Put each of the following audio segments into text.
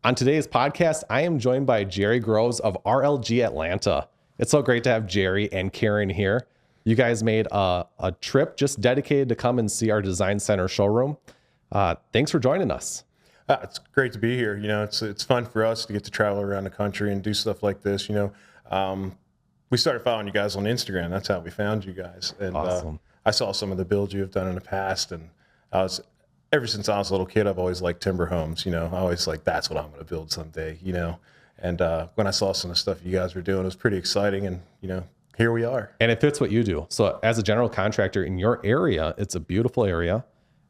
On today's podcast, I am joined by Jerry Groves of RLG Atlanta. It's so great to have Jerry and Karen here. You guys made a trip just dedicated to come and see our design center showroom. Thanks for joining us. It's great to be here. You know, it's fun for us to get to travel around the country and do stuff like this. You know, we started following you guys on Instagram. That's how we found you guys. And Awesome. I saw some of the builds you have done in the past, and ever since I was a little kid, I've always liked timber homes. You know, I always like that's what I'm going to build someday. You know, and when I saw some of the stuff you guys were doing, it was pretty exciting. And you know, here we are. And it fits what you do. So as a general contractor in your area, it's a beautiful area,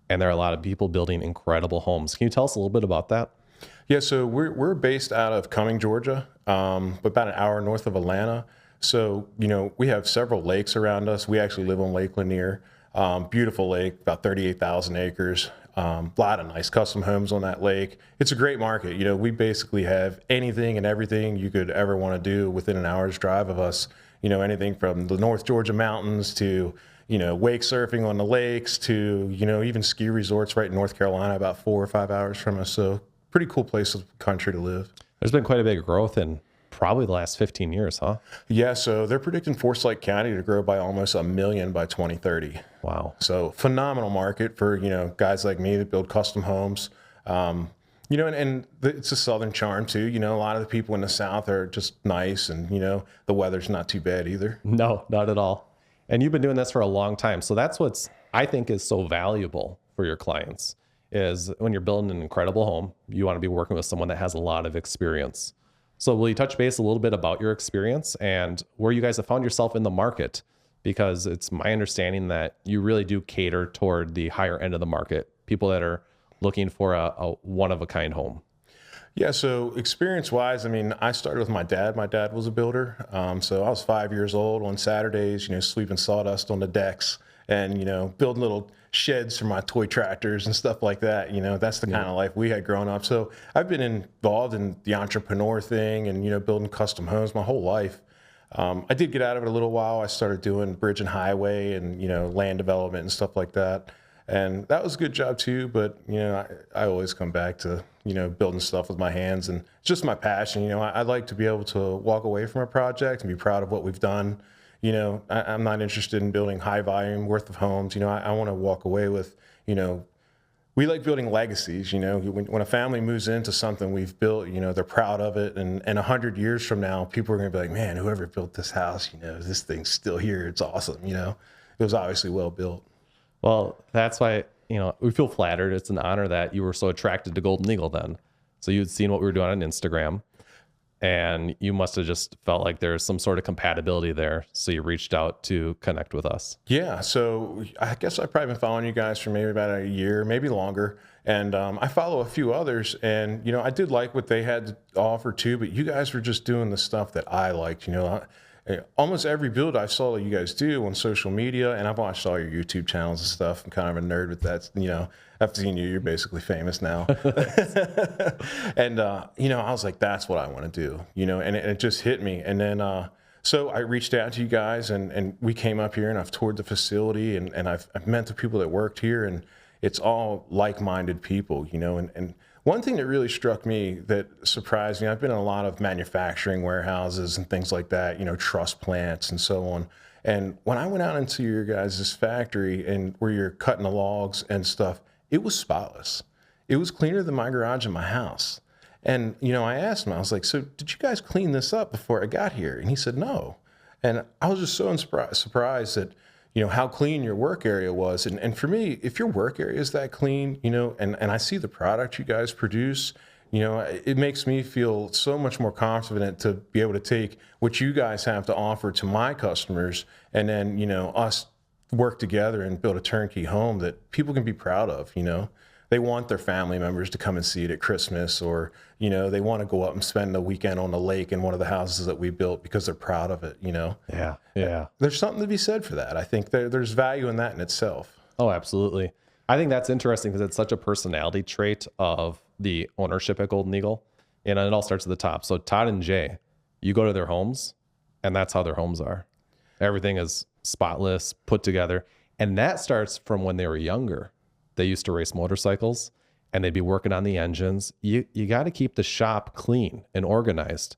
and there are a lot of people building incredible homes. Can you tell us a little bit about that? Yeah, so we're based out of Cumming, Georgia, but about an hour north of Atlanta. So, you know, we have several lakes around us. We actually live on Lake Lanier. Beautiful lake, about 38,000 acres. A lot of nice custom homes on that lake. It's a great market. You know, we basically have anything and everything you could ever want to do within an hour's drive of us. You know, anything from the North Georgia mountains to, you know, wake surfing on the lakes to, you know, even ski resorts right in North Carolina, about 4 or 5 hours from us. So pretty cool place of the country to live. There's been quite a bit of growth in probably the last 15 years, huh? Yeah, so they're predicting Forsyth County to grow by almost 1 million by 2030. Wow. So phenomenal market for, you know, guys like me that build custom homes. You know, it's a Southern charm too. You know, a lot of the people in the South are just nice, and, you know, the weather's not too bad either. No, not at all. And you've been doing this for a long time. So that's what's, I think, is so valuable for your clients is when you're building an incredible home, you want to be working with someone that has a lot of experience. So will you touch base a little bit about your experience and where you guys have found yourself in the market? Because it's my understanding that you really do cater toward the higher end of the market, people that are looking for a one-of-a-kind home. Yeah, so experience-wise, I mean, I started with my dad. My dad was a builder. So I was 5 years old on Saturdays, you know, sweeping sawdust on the decks and, you know, building little sheds for my toy tractors and stuff like that. You know, that's the kind of life we had growing up. So I've been involved in the entrepreneur thing and, you know, building custom homes my whole life. I did get out of it a little while. I started doing bridge and highway and, you know, land development and stuff like that. And that was a good job too. But, you know, I always come back to, you know, building stuff with my hands, and it's just my passion. You know, I like to be able to walk away from a project and be proud of what we've done. You know, I'm not interested in building high volume worth of homes. You know, I want to walk away with, you know, we like building legacies. You know, when a family moves into something we've built, you know, they're proud of it. And 100 years from now, people are going to be like, man, whoever built this house, you know, this thing's still here. It's awesome. You know, it was obviously well built. Well, that's why, you know, we feel flattered. It's an honor that you were so attracted to Golden Eagle then. So you'd seen what we were doing on Instagram, and you must have just felt like there's some sort of compatibility there. So you reached out to connect with us. Yeah, so I guess I've probably been following you guys for maybe about a year, maybe longer. And I follow a few others, and, you know, I did like what they had to offer too, but you guys were just doing the stuff that I liked. You know, almost every build I saw that you guys do on social media, and I've watched all your YouTube channels and stuff. I'm kind of a nerd with that. You know, after seeing you, you're basically famous now. And, you know, I was like, that's what I want to do, you know, and it just hit me. And then, so I reached out to you guys, and we came up here, and I've toured the facility, and I've met the people that worked here, and it's all like-minded people, you know, and one thing that really struck me that surprised me, I've been in a lot of manufacturing warehouses and things like that, you know, truss plants and so on. And when I went out into your guys' factory and where you're cutting the logs and stuff, it was spotless. It was cleaner than my garage and my house. And, you know, I asked him, I was like, so did you guys clean this up before I got here? And he said, no. And I was just so surprised that, you know, how clean your work area was. And for me, if your work area is that clean, you know, and I see the product you guys produce, you know, it makes me feel so much more confident to be able to take what you guys have to offer to my customers, and then, you know, us work together and build a turnkey home that people can be proud of. You know, they want their family members to come and see it at Christmas, or, you know, they want to go up and spend the weekend on the lake in one of the houses that we built because they're proud of it, you know? Yeah. Yeah. There's something to be said for that. I think there's value in that in itself. Oh, absolutely. I think that's interesting because it's such a personality trait of the ownership at Golden Eagle. And it all starts at the top. So Todd and Jay, you go to their homes, and that's how their homes are. Everything is spotless, put together. And that starts from when they were younger. They used to race motorcycles, and they'd be working on the engines. You got to keep the shop clean and organized.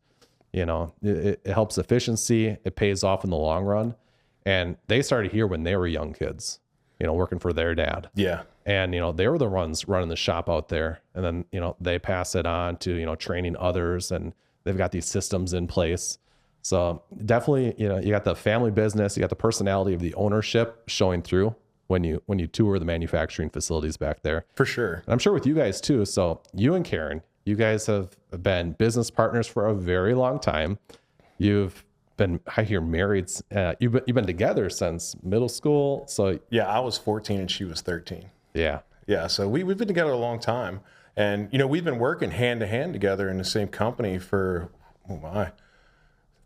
You know, it helps efficiency. It pays off in the long run. And they started here when they were young kids, you know, working for their dad. Yeah. And, you know, they were the ones running the shop out there. And then, you know, they pass it on to, you know, training others, and they've got these systems in place. So definitely, you know, you got the family business, you got the personality of the ownership showing through when you tour the manufacturing facilities back there. For sure. And I'm sure with you guys too. So you and Karen, you guys have been business partners for a very long time. You've been, I hear, married. You've been together since middle school. So Yeah, I was 14 and she was 13. yeah. Yeah, so we've been together a long time. And, you know, we've been working hand to hand together in the same company for,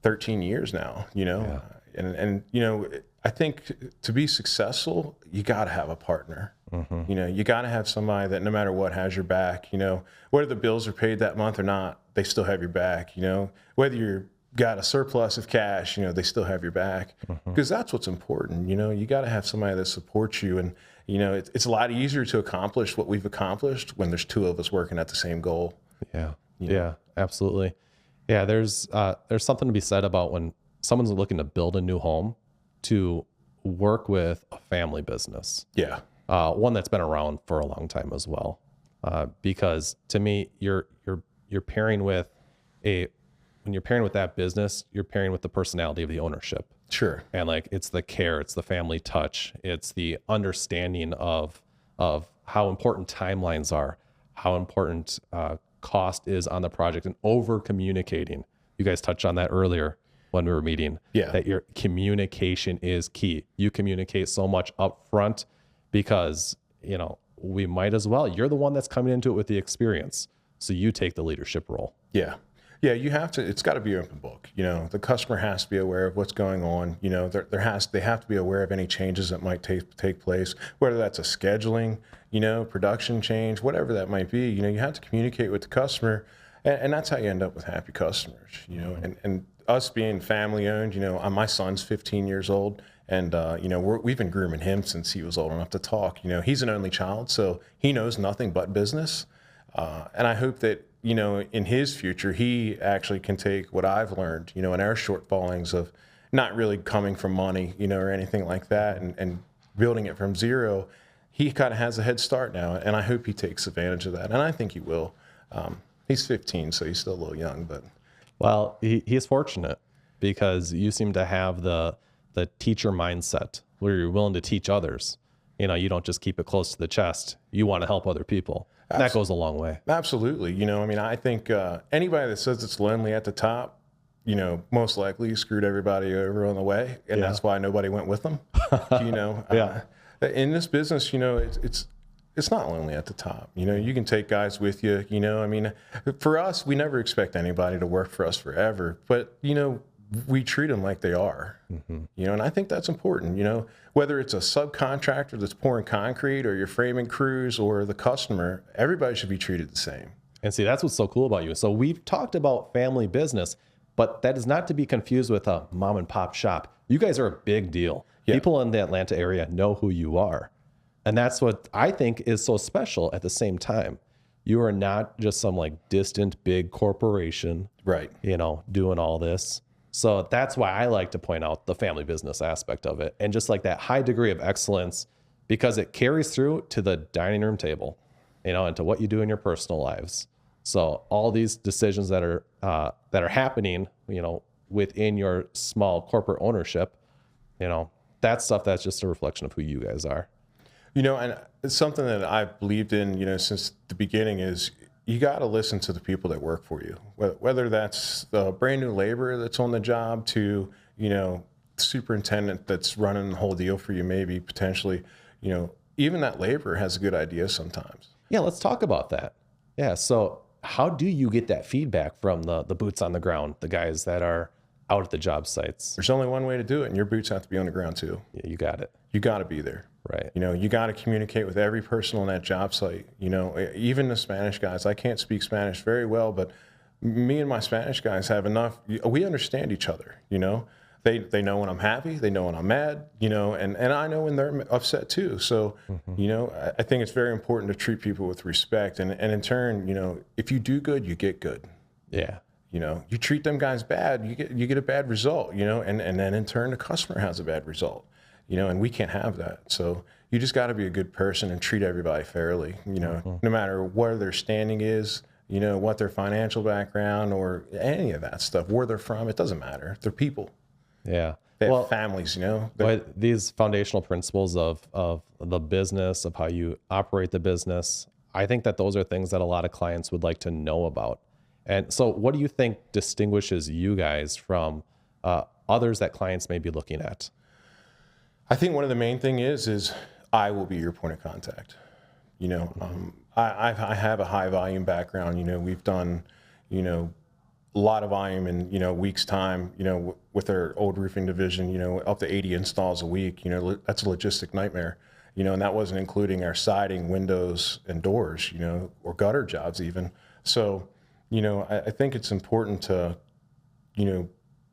13 years now, you know. Yeah. And you know, I think to be successful, you got to have a partner. Mm-hmm. You know, you got to have somebody that no matter what has your back, you know, whether the bills are paid that month or not, they still have your back, you know, whether you're got a surplus of cash, you know, they still have your back, because that's what's important. You know, you got to have somebody that supports you. And, you know, it's a lot easier to accomplish what we've accomplished when there's two of us working at the same goal. Yeah. Yeah, absolutely. Yeah. There's something to be said about when someone's looking to build a new home, to work with a family business. Yeah. One that's been around for a long time as well. Because to me, you're pairing with when you're pairing with that business, you're pairing with the personality of the ownership. Sure. And like, it's the care, it's the family touch, it's the understanding of how important timelines are, how important cost is on the project, and over communicating. You guys touched on that earlier when we were meeting. Yeah. That your communication is key. You communicate so much up front because, you know, we might as well. You're the one that's coming into it with the experience. So you take the leadership role. Yeah. Yeah, you have to, it's got to be open book. You know, the customer has to be aware of what's going on. You know, they have to be aware of any changes that might take place, whether that's a scheduling, you know, production change, whatever that might be. You know, you have to communicate with the customer, and that's how you end up with happy customers, you know. And us being family owned, you know, my son's 15 years old, and, you know, we've been grooming him since he was old enough to talk. You know, he's an only child, so he knows nothing but business. And I hope that, you know, in his future, he actually can take what I've learned, you know, in our shortfallings of not really coming from money, you know, or anything like that, and building it from zero. He kind of has a head start now, and I hope he takes advantage of that. And I think he will. He's 15, so he's still a little young, but. Well, he's fortunate because you seem to have the teacher mindset where you're willing to teach others. You know, you don't just keep it close to the chest. You want to help other people. And that goes a long way. Absolutely. You know, I mean, I think anybody that says it's lonely at the top, you know, most likely screwed everybody over on the way. And that's why nobody went with them. You know, in this business, you know, it's not lonely at the top. You know, you can take guys with you, you know, I mean, for us, we never expect anybody to work for us forever, but, you know, we treat them like they are, you know, and I think that's important, you know, whether it's a subcontractor that's pouring concrete or your framing crews or the customer, everybody should be treated the same. And see, that's what's so cool about you. So we've talked about family business, but that is not to be confused with a mom and pop shop. You guys are a big deal. Yeah. People in the Atlanta area know who you are. And that's what I think is so special at the same time. You are not just some like distant big corporation, right? You know, doing all this. So that's why I like to point out the family business aspect of it, and just like that high degree of excellence, because it carries through to the dining room table, you know, and to what you do in your personal lives. So all these decisions that are happening, you know, within your small corporate ownership, you know, that's stuff that's just a reflection of who you guys are. You know, and it's something that I've believed in, you know, since the beginning is you got to listen to the people that work for you, whether that's the brand new laborer that's on the job to, you know, superintendent that's running the whole deal for you, maybe potentially, you know, even that laborer has a good idea sometimes. Yeah, let's talk about that. Yeah, so how do you get that feedback from the boots on the ground, the guys that are out at the job sites? There's only one way to do it, and your boots have to be on the ground too. Yeah, you got it. You got to be there. Right. You know, you got to communicate with every person on that job site. You know, even the Spanish guys. I can't speak Spanish very well, but me and my Spanish guys have enough. We understand each other, you know. They know when I'm happy, they know when I'm mad, and I know when they're upset too. So, I think it's very important to treat people with respect. And in turn, if you do good, you get good. Yeah. You treat them guys bad, you get a bad result, and then in turn the customer has a bad result, and we can't have that. So you just got to be a good person and treat everybody fairly, no matter where their standing is, what their financial background or any of that stuff, where they're from, it doesn't matter. They're people. Yeah. They have families, But these foundational principles of the business, of how you operate the business, I think that those are things that a lot of clients would like to know about. And so what do you think distinguishes you guys from others that clients may be looking at? I think one of the main thing is I will be your point of contact. I have a high volume background. We've done, a lot of volume in, a week's time, with our old roofing division, up to 80 installs a week. That's a logistic nightmare, and that wasn't including our siding, windows, and doors, or gutter jobs even. So, I think it's important to,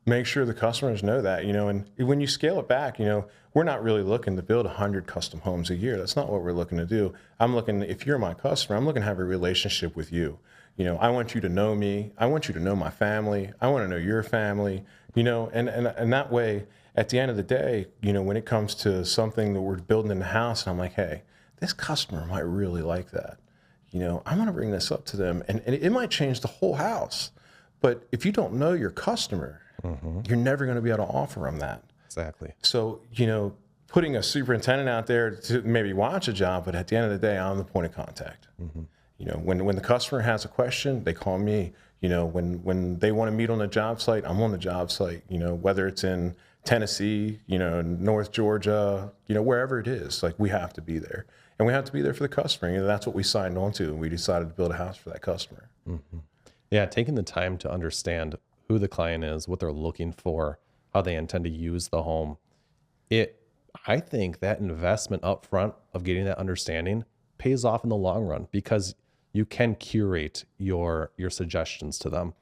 make sure the customers know that, and when you scale it back, we're not really looking to build 100 custom homes a year. That's not what we're looking to do. If you're my customer, I'm looking to have a relationship with you. I want you to know me. I want you to know my family. I want to know your family, and that way, at the end of the day, when it comes to something that we're building in the house, and I'm like, hey, this customer might really like that. I'm going to bring this up to them, and it might change the whole house. But if you don't know your customer, you're never going to be able to offer them that. Exactly. So, putting a superintendent out there to maybe watch a job, but at the end of the day, I'm the point of contact. When the customer has a question, they call me. When they want to meet on a job site, I'm on the job site. Whether it's in Tennessee, North Georgia, wherever it is, like we have to be there. And we have to be there for the customer. That's what we signed on to, and we decided to build a house for that customer. Yeah, taking the time to understand who the client is, what they're looking for, how they intend to use the home. I think that investment up front of getting that understanding pays off in the long run, because you can curate your suggestions to them.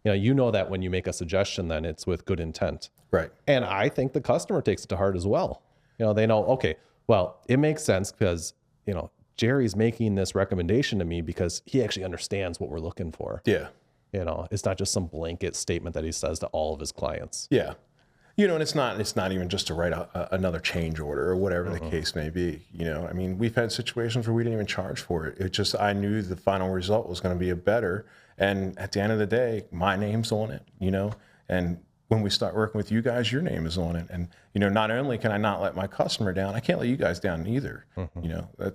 That when you make a suggestion, then it's with good intent. Right. And I think the customer takes it to heart as well. They know, okay, well, it makes sense because, Jerry's making this recommendation to me because he actually understands what we're looking for. Yeah. It's not just some blanket statement that he says to all of his clients. Yeah. And it's not even just to write another change order or whatever the case may be. We've had situations where we didn't even charge for it. It just, I knew the final result was going to be a better. And at the end of the day, my name's on it, and when we start working with you guys, your name is on it. And, not only can I not let my customer down, I can't let you guys down either.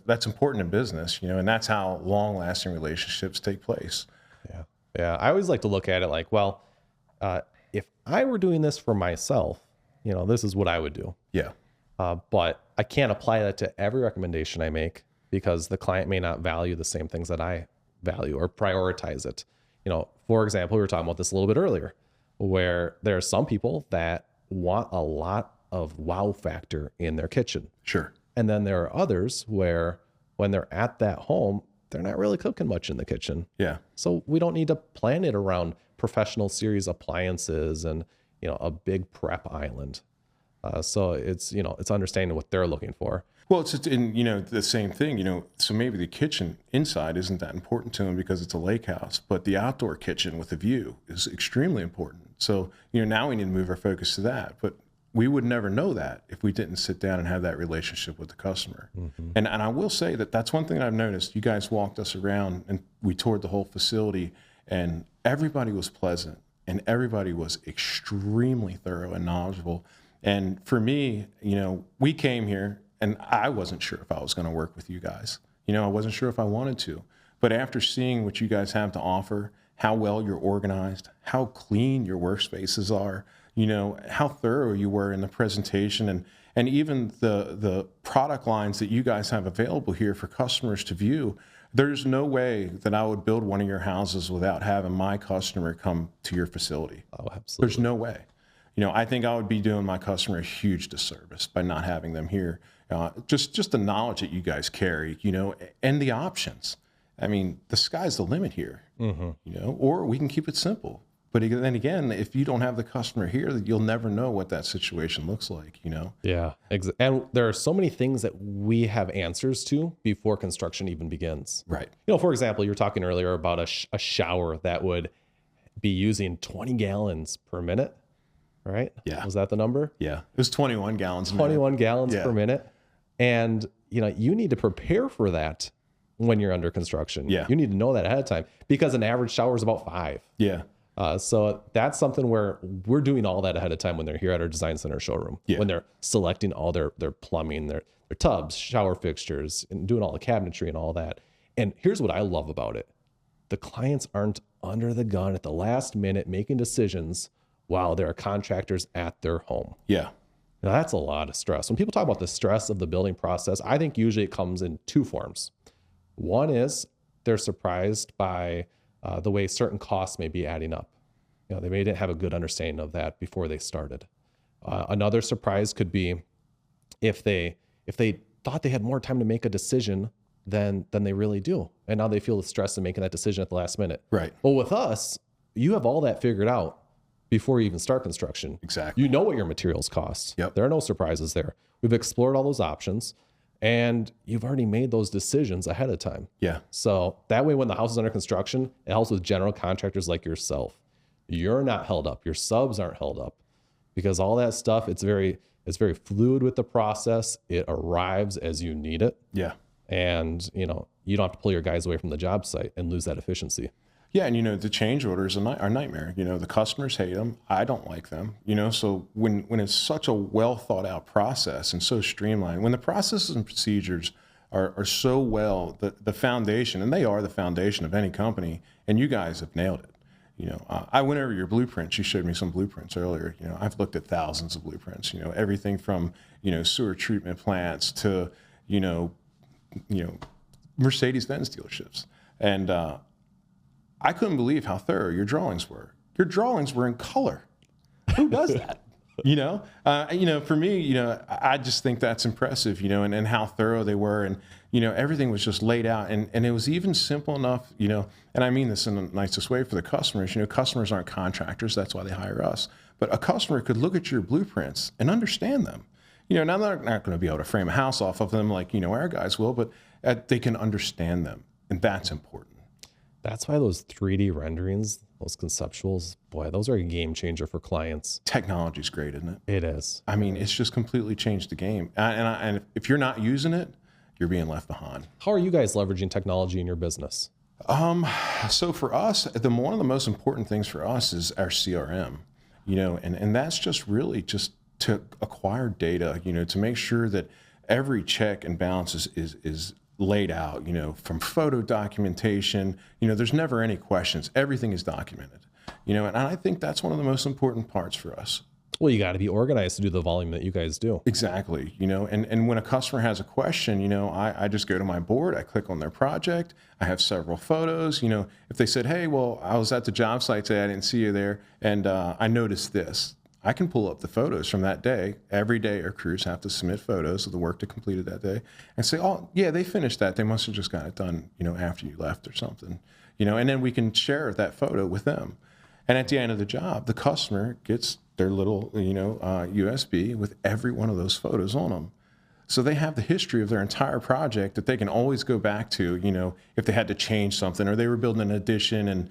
That's important in business, and that's how long lasting relationships take place. Yeah. Yeah. I always like to look at it like, well, if I were doing this for myself, this is what I would do. Yeah. But I can't apply that to every recommendation I make, because the client may not value the same things that I value or prioritize it. For example, we were talking about this a little bit earlier, where there are some people that want a lot of wow factor in their kitchen. Sure. And then there are others where when they're at that home, they're not really cooking much in the kitchen. Yeah. So we don't need to plan it around professional series appliances and, a big prep island. So it's, it's understanding what they're looking for. Well, it's in, the same thing, so maybe the kitchen inside isn't that important to them because it's a lake house, but the outdoor kitchen with a view is extremely important. So, now we need to move our focus to that, but we would never know that if we didn't sit down and have that relationship with the customer. And I will say that that's one thing I've noticed. You guys walked us around and we toured the whole facility, and everybody was pleasant and everybody was extremely thorough and knowledgeable. And for me, we came here and I wasn't sure if I was going to work with you guys. I wasn't sure if I wanted to. But after seeing what you guys have to offer, how well you're organized, how clean your workspaces are, how thorough you were in the presentation, and even the product lines that you guys have available here for customers to view, there's no way that I would build one of your houses without having my customer come to your facility. Oh, absolutely. There's no way. I think I would be doing my customer a huge disservice by not having them here. Just the knowledge that you guys carry, and the options. I mean, the sky's the limit here, or we can keep it simple. But then again, if you don't have the customer here, you'll never know what that situation looks like, you know? Yeah. And there are so many things that we have answers to before construction even begins. Right. You know, for example, you were talking earlier about a shower that would be using 20 gallons per minute, right? Yeah. Was that the number? Yeah. It was 21 gallons a minute. 21 gallons Yeah. per minute. And, you know, you need to prepare for that when you're under construction. Yeah. You need to know that ahead of time because an average shower is about 5. Yeah. So that's something where we're doing all that ahead of time when they're here at our design center showroom, Yeah. when they're selecting all their plumbing, their tubs, shower fixtures, and doing all the cabinetry and all that. And here's what I love about it. The clients aren't under the gun at the last minute making decisions while there are contractors at their home. Yeah. Now, that's a lot of stress. When people talk about the stress of the building process, I think usually it comes in 2 forms. One is they're surprised by the way certain costs may be adding up. You know, they may didn't have a good understanding of that before they started. Another surprise could be if they thought they had more time to make a decision than they really do, and now they feel the stress of making that decision at the last minute. Right. Well, with us, you have all that figured out before you even start construction. Exactly. You know what your materials cost. Yep. There are no surprises there. We've explored all those options, and you've already made those decisions ahead of time. Yeah. So that way, when the house is under construction, it helps with general contractors like yourself. You're not held up. Your subs aren't held up because all that stuff, it's very fluid with the process. It arrives as you need it. Yeah. And, you know, you don't have to pull your guys away from the job site and lose that efficiency. Yeah, and you know, the change orders are a nightmare. You know, the customers hate them. I don't like them. You know, so when it's such a well thought out process and so streamlined, when the processes and procedures are so well, the foundation, and they are the foundation of any company, and you guys have nailed it. You know, I went over your blueprints. You showed me some blueprints earlier. You know, I've looked at thousands of blueprints. You know, everything from sewer treatment plants to Mercedes-Benz dealerships, and I couldn't believe how thorough your drawings were. Your drawings were in color. Who does that? For me, I just think that's impressive, and how thorough they were. And, everything was just laid out, and it was even simple enough, and I mean this in the nicest way for the customers. Customers aren't contractors. That's why they hire us. But a customer could look at your blueprints and understand them. Now they're not going to be able to frame a house off of them like, our guys will, but they can understand them. And that's important. That's why those 3D renderings, those conceptuals, boy, those are a game changer for clients. Technology's great, isn't it? It is. I mean, it's just completely changed the game. And if you're not using it, you're being left behind. How are you guys leveraging technology in your business? So for us, one of the most important things for us is our CRM, and that's just really just to acquire data, to make sure that every check and balance is laid out, from photo documentation, there's never any questions. Everything is documented, and I think that's one of the most important parts for us. Well, you got to be organized to do the volume that you guys do. Exactly. And when a customer has a question, I just go to my board, I click on their project. I have several photos. If they said, hey, well, I was at the job site today, I didn't see you there, and I noticed this. I can pull up the photos from that day. Every day our crews have to submit photos of the work they completed that day and say, oh, yeah, they finished that. They must have just got it done, after you left or something, and then we can share that photo with them. And at the end of the job, the customer gets their little, USB with every one of those photos on them. So they have the history of their entire project that they can always go back to, if they had to change something or they were building an addition and,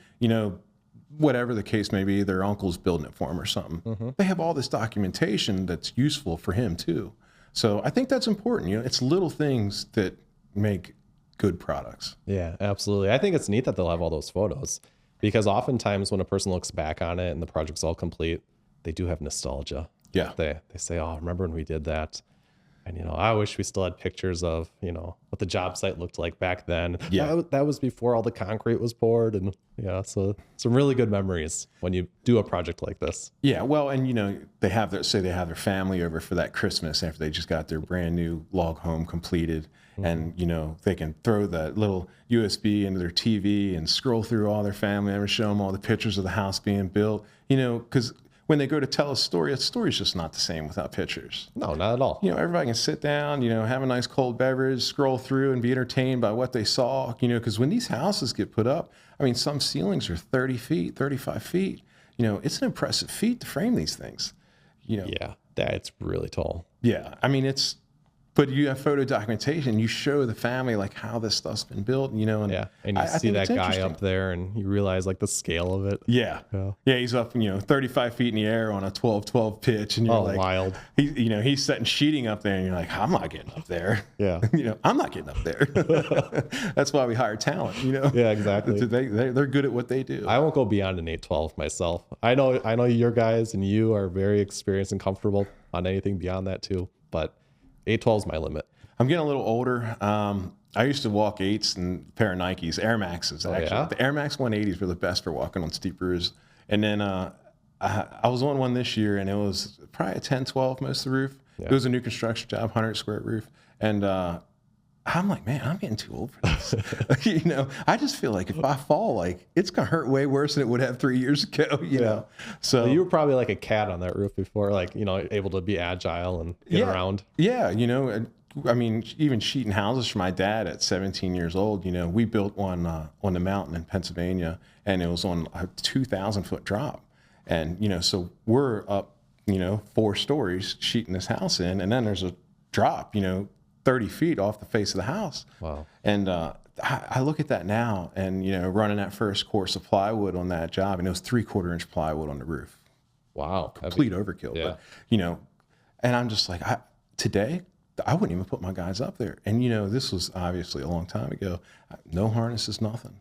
whatever the case may be, their uncle's building it for them or something. Mm-hmm. They have all this documentation that's useful for him too. So I think that's important. It's little things that make good products. Yeah, absolutely. I think it's neat that they'll have all those photos because oftentimes when a person looks back on it and the project's all complete, they do have nostalgia. Yeah. They say, oh, remember when we did that? And, I wish we still had pictures of, what the job site looked like back then. Yeah. That was before all the concrete was poured. And so some really good memories when you do a project like this. Yeah. Well, and, they have their family over for that Christmas after they just got their brand new log home completed. Mm-hmm. And, they can throw that little USB into their TV and scroll through all their family members, show them all the pictures of the house being built, because when they go to tell a story's just not the same without pictures. No, not at all. Everybody can sit down, have a nice cold beverage, scroll through and be entertained by what they saw, because when these houses get put up, I mean, some ceilings are 30 feet, 35 feet, it's an impressive feat to frame these things, Yeah, that's really tall. Yeah. I mean, but you have photo documentation. You show the family like how this stuff's been built, and Yeah, and you I see think that it's guy interesting. up there, and you realize like the scale of it. Yeah. Yeah. Yeah. He's up, 35 feet in the air on a 12-12 pitch. And you're like, Wild. He's setting sheeting up there, and you're like, I'm not getting up there. Yeah. I'm not getting up there. That's why we hire talent, Yeah, exactly. They're good at what they do. I won't go beyond an 812 myself. I know your guys and you are very experienced and comfortable on anything beyond that too, but 812 is my limit. I'm getting a little older. I used to walk 8s and a pair of Nikes, Air Maxes, actually. Yeah? The Air Max 180s were the best for walking on steep roofs. And then I was on one this year, and it was probably a 10-12 most of the roof. Yeah. It was a new construction job, 100 square roof. And I'm like, man, I'm getting too old for this. I just feel like if I fall, like it's going to hurt way worse than it would have 3 years ago, you know? So you were probably like a cat on that roof before, like, able to be agile and get around. Yeah. I mean, even sheeting houses for my dad at 17 years old, we built one on the mountain in Pennsylvania, and it was on a 2,000-foot drop. And, so we're up, 4 stories sheeting this house in, and then there's a drop, 30 feet off the face of the house. Wow. And I look at that now, and, running that first course of plywood on that job, and it was 3/4-inch plywood on the roof. Wow. Complete overkill. Yeah. But, and I'm just like, today, I wouldn't even put my guys up there. And, this was obviously a long time ago. No harnesses, nothing.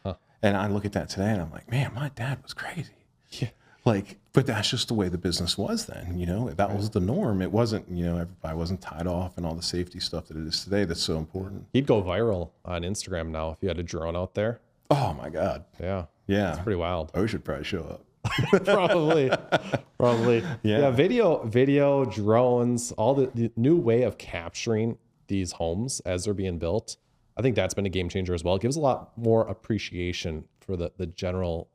Huh. And I look at that today, and I'm like, man, my dad was crazy. Yeah. But that's just the way the business was then, that was the norm. It wasn't, everybody wasn't tied off and all the safety stuff that it is today that's so important. He'd go viral on Instagram now if you had a drone out there. Oh my God. Yeah. Yeah. It's pretty wild. I should probably show up. Probably. Yeah. Video, drones, all the new way of capturing these homes as they're being built. I think that's been a game changer as well. It gives a lot more appreciation for the general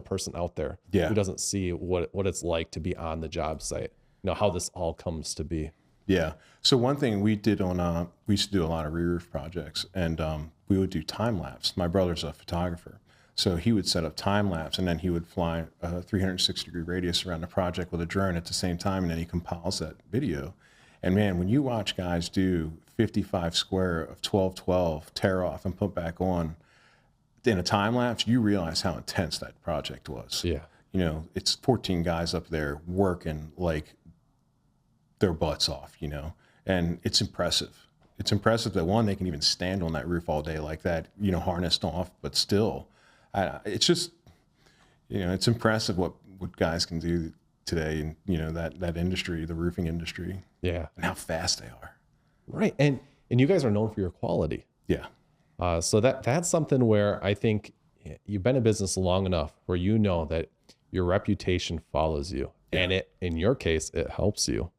person out there who doesn't see what it's like to be on the job site, how this all comes to be. Yeah. So one thing we did we used to do a lot of re-roof projects, and we would do time lapse. My brother's a photographer. So he would set up time lapse, and then he would fly a 360-degree radius around the project with a drone at the same time, and then he compiles that video. And man, when you watch guys do 55 square of 12-12, tear off and put back on in a time lapse, you realize how intense that project was. Yeah. It's 14 guys up there working like their butts off, and it's impressive. It's impressive that they can even stand on that roof all day like that, harnessed off, but still. It's just, it's impressive what guys can do today in, that industry, the roofing industry. Yeah. And how fast they are. Right. And you guys are known for your quality. Yeah. So that's something where I think you've been in business long enough where that your reputation follows you. Yeah. And in your case, it helps you.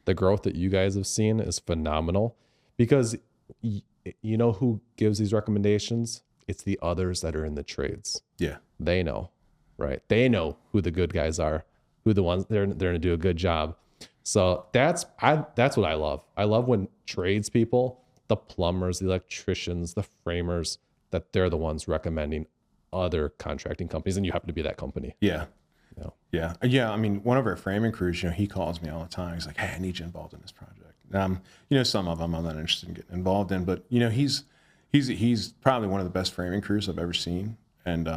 The growth that you guys have seen is phenomenal because you know who gives these recommendations? It's the others that are in the trades. Yeah. They know, right? They know who the good guys are, who the ones they're going to do a good job. So that's what I love. I love when tradespeople, the plumbers, the electricians, the framers, that they're the ones recommending other contracting companies, and you happen to be that company. Yeah. Yeah. Yeah. I mean, one of our framing crews, he calls me all the time. He's like, hey, I need you involved in this project. Some of them I'm not interested in getting involved in, but he's probably one of the best framing crews I've ever seen. And,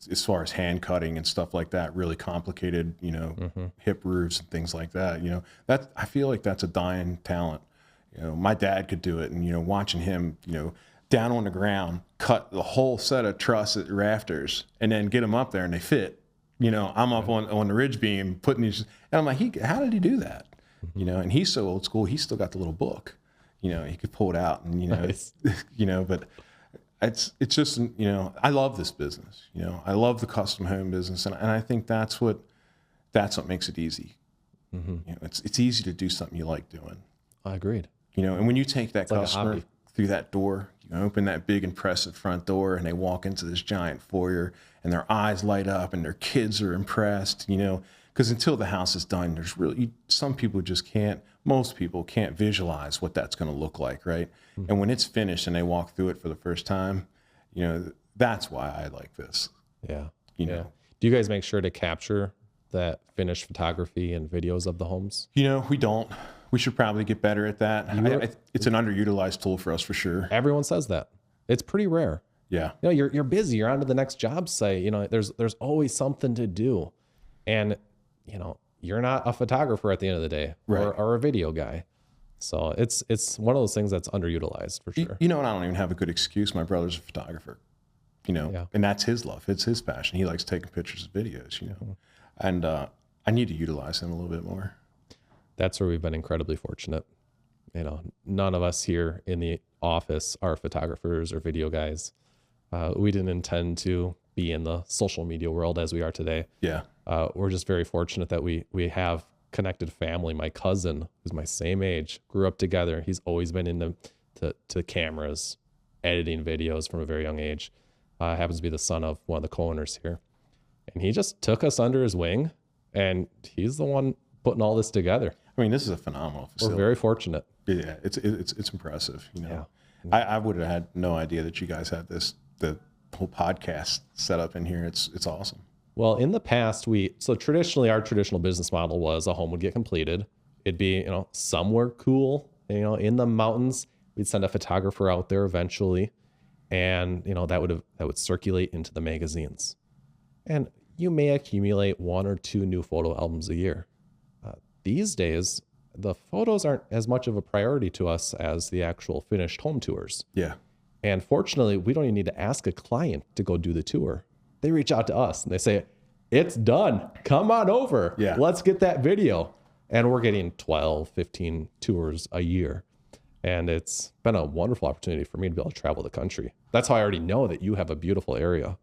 as far as hand cutting and stuff like that, really complicated, hip roofs and things like that, that I feel like that's a dying talent. My dad could do it, and, watching him, down on the ground, cut the whole set of truss at rafters and then get them up there and they fit. I'm up on the ridge beam putting these, and I'm like, how did he do that? And he's so old school, he's still got the little book, he could pull it out and, Nice. But it's just, I love this business, I love the custom home business. And I think that's what makes it easy. Mm-hmm. It's easy to do something you like doing. I agreed. And when you take that customer like through that door, you open that big, impressive front door, and they walk into this giant foyer, and their eyes light up, and their kids are impressed, because until the house is done, there's really, some people just can't, most people can't visualize what that's going to look like, right? Mm-hmm. And when it's finished and they walk through it for the first time, that's why I like this. Yeah. Yeah. Do you guys make sure to capture that finished photography and videos of the homes? You know, we don't. We should probably get better at that. It's an underutilized tool for us for sure. Everyone says that. It's pretty rare. Yeah. You know, you're busy. You're on to the next job site. You know, there's always something to do, and you know, you're not a photographer at the end of the day, Right. or a video guy. So it's one of those things that's underutilized for sure. You know, and I don't even have a good excuse. My brother's a photographer, you know, Yeah. and that's his love. It's his passion. He likes taking pictures of videos, you know, and I need to utilize him a little bit more. That's where we've been incredibly fortunate. You know, none of us here in the office are photographers or video guys. We didn't intend to be in the social media world as we are today. Yeah. We're just very fortunate that we have connected family. My cousin, who's my same age, grew up together. He's always been into to cameras, editing videos from a very young age. Happens to be the son of one of the co-owners here. And he just took us under his wing, and he's the one putting all this together. I mean, this is a phenomenal facility. We're very fortunate. Yeah, it's impressive. You know, I would have had no idea that you guys had the whole podcast set up in here. It's awesome. Well, in the past, so traditionally our traditional business model was a home would get completed. It'd be, you know, somewhere cool, you know, in the mountains. We'd send a photographer out there eventually, and you know that would circulate into the magazines. And you may accumulate 1 or 2 new photo albums a year. These days, the photos aren't as much of a priority to us as the actual finished home tours. Yeah. And fortunately, we don't even need to ask a client to go do the tour. They reach out to us and they say, it's done. Come on over. Yeah. Let's get that video. And we're getting 12, 15 tours a year. And it's been a wonderful opportunity for me to be able to travel the country. That's how I already know that you have a beautiful area.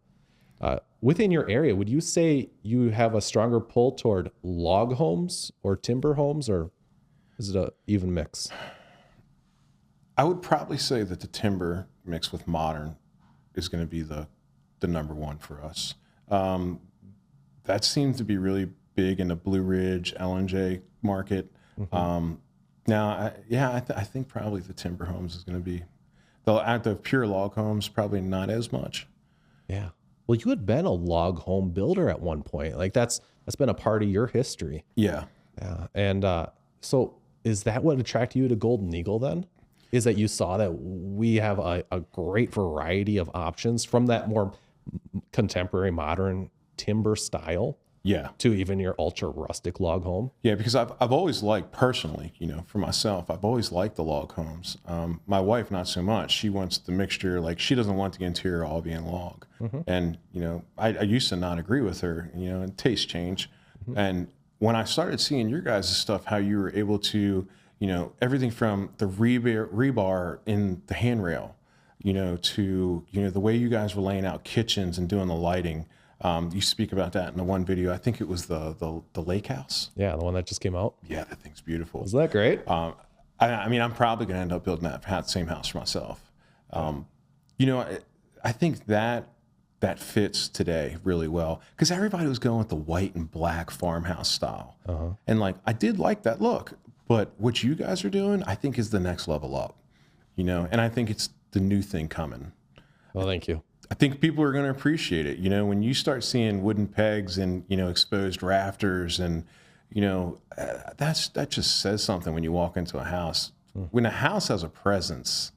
Within your area, would you say you have a stronger pull toward log homes or timber homes, or is it an even mix? I would probably say that the timber mixed with modern is going to be the number one for us. That seems to be really big in the Blue Ridge, LNJ market. Mm-hmm. I think probably the timber homes is going to be the pure log homes, probably not as much. Yeah. Well, you had been a log home builder at one point. Like that's been a part of your history. Yeah. Yeah. And so is that what attracted you to Golden Eagle then? Is that you saw that we have a great variety of options from that more contemporary modern timber style? Yeah. To even your ultra rustic log home? Yeah, because I've always liked, personally, you know, for myself, I've always liked the log homes. My wife, not so much. She wants the mixture, like she doesn't want the interior all being log. Mm-hmm. And, you know, I used to not agree with her, you know, and taste change. Mm-hmm. And when I started seeing your guys' stuff, how you were able to, you know, everything from the rebar in the handrail, you know, to, you know, the way you guys were laying out kitchens and doing the lighting. You speak about that in the one video. I think it was the lake house. Yeah, the one that just came out. Yeah, that thing's beautiful. Isn't that great? I mean, I'm probably going to end up building that same house for myself. You know, I think that fits today really well because everybody was going with the white and black farmhouse style. Uh-huh. And like, I did like that look, but what you guys are doing, I think is the next level up, you know, and I think it's the new thing coming. Well, thank you. I think people are going to appreciate it. You know, when you start seeing wooden pegs and, you know, exposed rafters and, you know, that just says something when you walk into a house. When a house has a presence,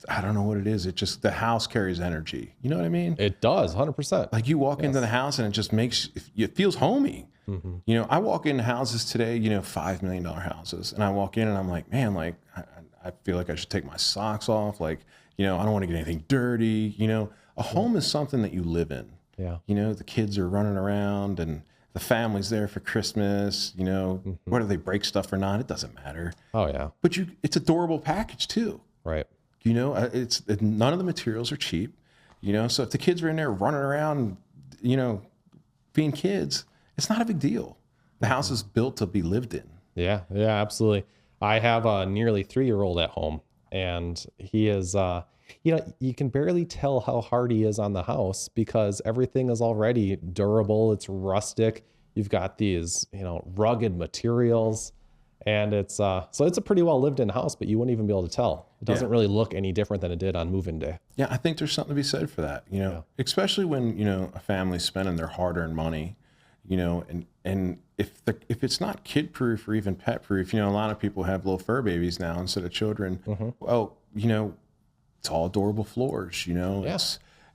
I don't know what it is. The house carries energy. You know what I mean? It does, 100%. Like you walk into the house and it just it feels homey. Mm-hmm. You know, I walk into houses today, you know, $5 million houses. And I walk in and I'm like, man, like, I feel like I should take my socks off. Like, you know, I don't want to get anything dirty. You know, a home is something that you live in. Yeah. You know, the kids are running around and the family's there for Christmas. You know, whether they break stuff or not, it doesn't matter. Oh, yeah. But it's a durable package too. Right. You know, none of the materials are cheap. You know, so if the kids are in there running around, you know, being kids, it's not a big deal. The house is built to be lived in. Yeah. Yeah, absolutely. I have a nearly 3-year-old at home. And he is, you know, you can barely tell how hard he is on the house because everything is already durable. It's rustic. You've got these, you know, rugged materials. And it's, so it's a pretty well lived in house, but you wouldn't even be able to tell. It doesn't really look any different than it did on move-in day. Yeah, I think there's something to be said for that, especially when, a family's spending their hard-earned money, and if it's not kid-proof or even pet-proof, a lot of people have little fur babies now instead of children. Well, it's all adorable floors,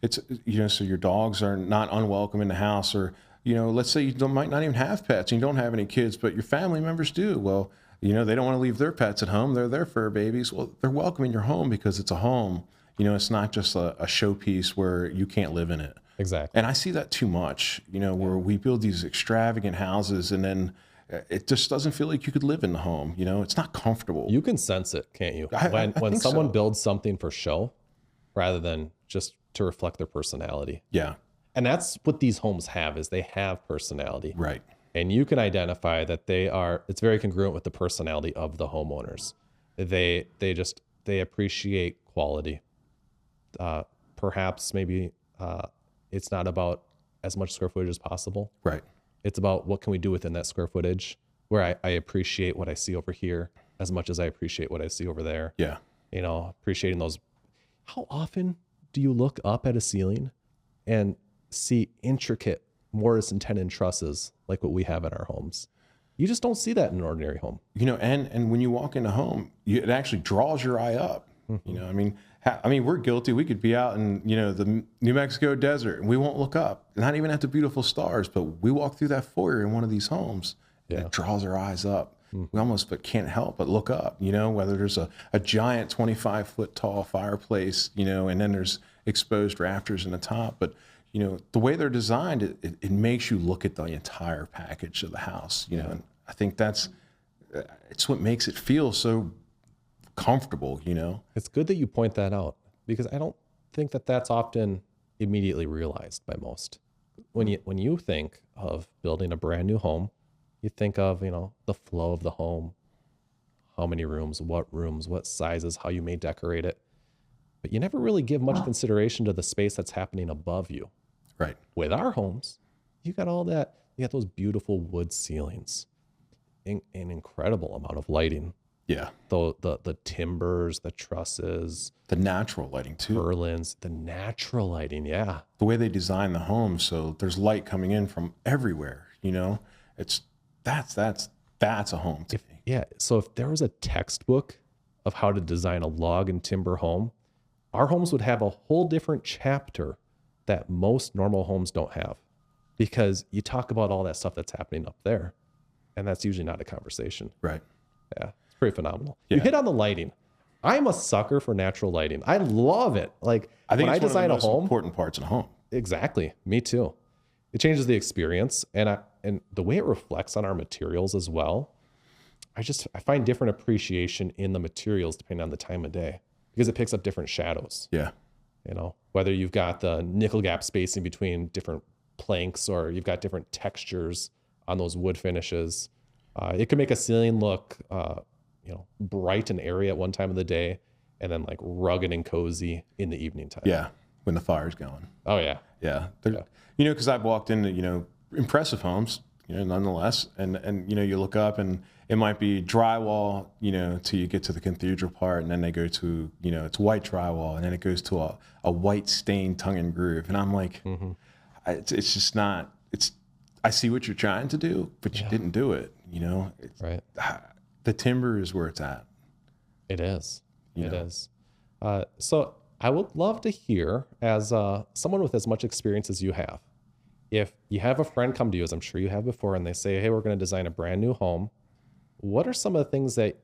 it's so your dogs are not unwelcome in the house, or, let's say you might not even have pets and you don't have any kids, but your family members do. Well, they don't want to leave their pets at home. They're their fur babies. Well, they're welcome in your home because it's a home. It's not just a showpiece where you can't live in it. Exactly. And I see that too much, where we build these extravagant houses and then it just doesn't feel like you could live in the home. It's not comfortable. You can sense it, can't you? When think someone so. builds something for show rather than just to reflect their personality. Yeah. And that's what these homes have, is they have personality. Right. And you can identify that it's very congruent with the personality of the homeowners. They appreciate quality. Perhaps maybe it's not about as much square footage as possible. Right. It's about what can we do within that square footage, where I appreciate what I see over here as much as I appreciate what I see over there. Yeah. Appreciating those. How often do you look up at a ceiling and see intricate mortise and tenon trusses like what we have in our homes? You just don't see that in an ordinary home. And when you walk in a home, it actually draws your eye up. I mean, we're guilty. We could be out in, the New Mexico desert and we won't look up, not even at the beautiful stars, but we walk through that foyer in one of these homes and it draws our eyes up. We almost can't help but look up, whether there's a giant 25-foot tall fireplace, and then there's exposed rafters in the top. But, the way they're designed, it makes you look at the entire package of the house, and I think it's what makes it feel so comfortable, It's good that you point that out, because I don't think that that's often immediately realized by most. When you think of building a brand new home, you think of, the flow of the home, how many rooms, what sizes, how you may decorate it. But you never really give much consideration to the space that's happening above you. Right. With our homes, you got all that. You got those beautiful wood ceilings, an incredible amount of lighting. Yeah. The timbers, the trusses, the natural lighting too. Purlins, the natural lighting. Yeah. The way they design the home, so there's light coming in from everywhere. That's a home to me. Yeah. So if there was a textbook of how to design a log and timber home, our homes would have a whole different chapter that most normal homes don't have, because you talk about all that stuff that's happening up there, and that's usually not a conversation. Right. Yeah. It's pretty phenomenal. Yeah. You hit on the lighting. I'm a sucker for natural lighting. I love it. Like, I think when I design one of the a most home, important parts in a home. Exactly. Me too. It changes the experience, and the way it reflects on our materials as well. I find different appreciation in the materials depending on the time of day, because it picks up different shadows. Yeah. Whether you've got the nickel gap spacing between different planks, or you've got different textures on those wood finishes. It can make a ceiling look, bright and airy at one time of the day, and then like rugged and cozy in the evening time. Yeah. When the fire's going. Oh yeah. Yeah. Because I've walked into, impressive homes, nonetheless. And you look up and it might be drywall, till you get to the cathedral part. And then they go to, it's white drywall. And then it goes to a white stained tongue and groove. And I'm like, it's just not, I see what you're trying to do, but you didn't do it, Right. The timber is where it's at. It is. It is. So I would love to hear, as someone with as much experience as you have, if you have a friend come to you, as I'm sure you have before, and they say, hey, we're going to design a brand new home, what are some of the things that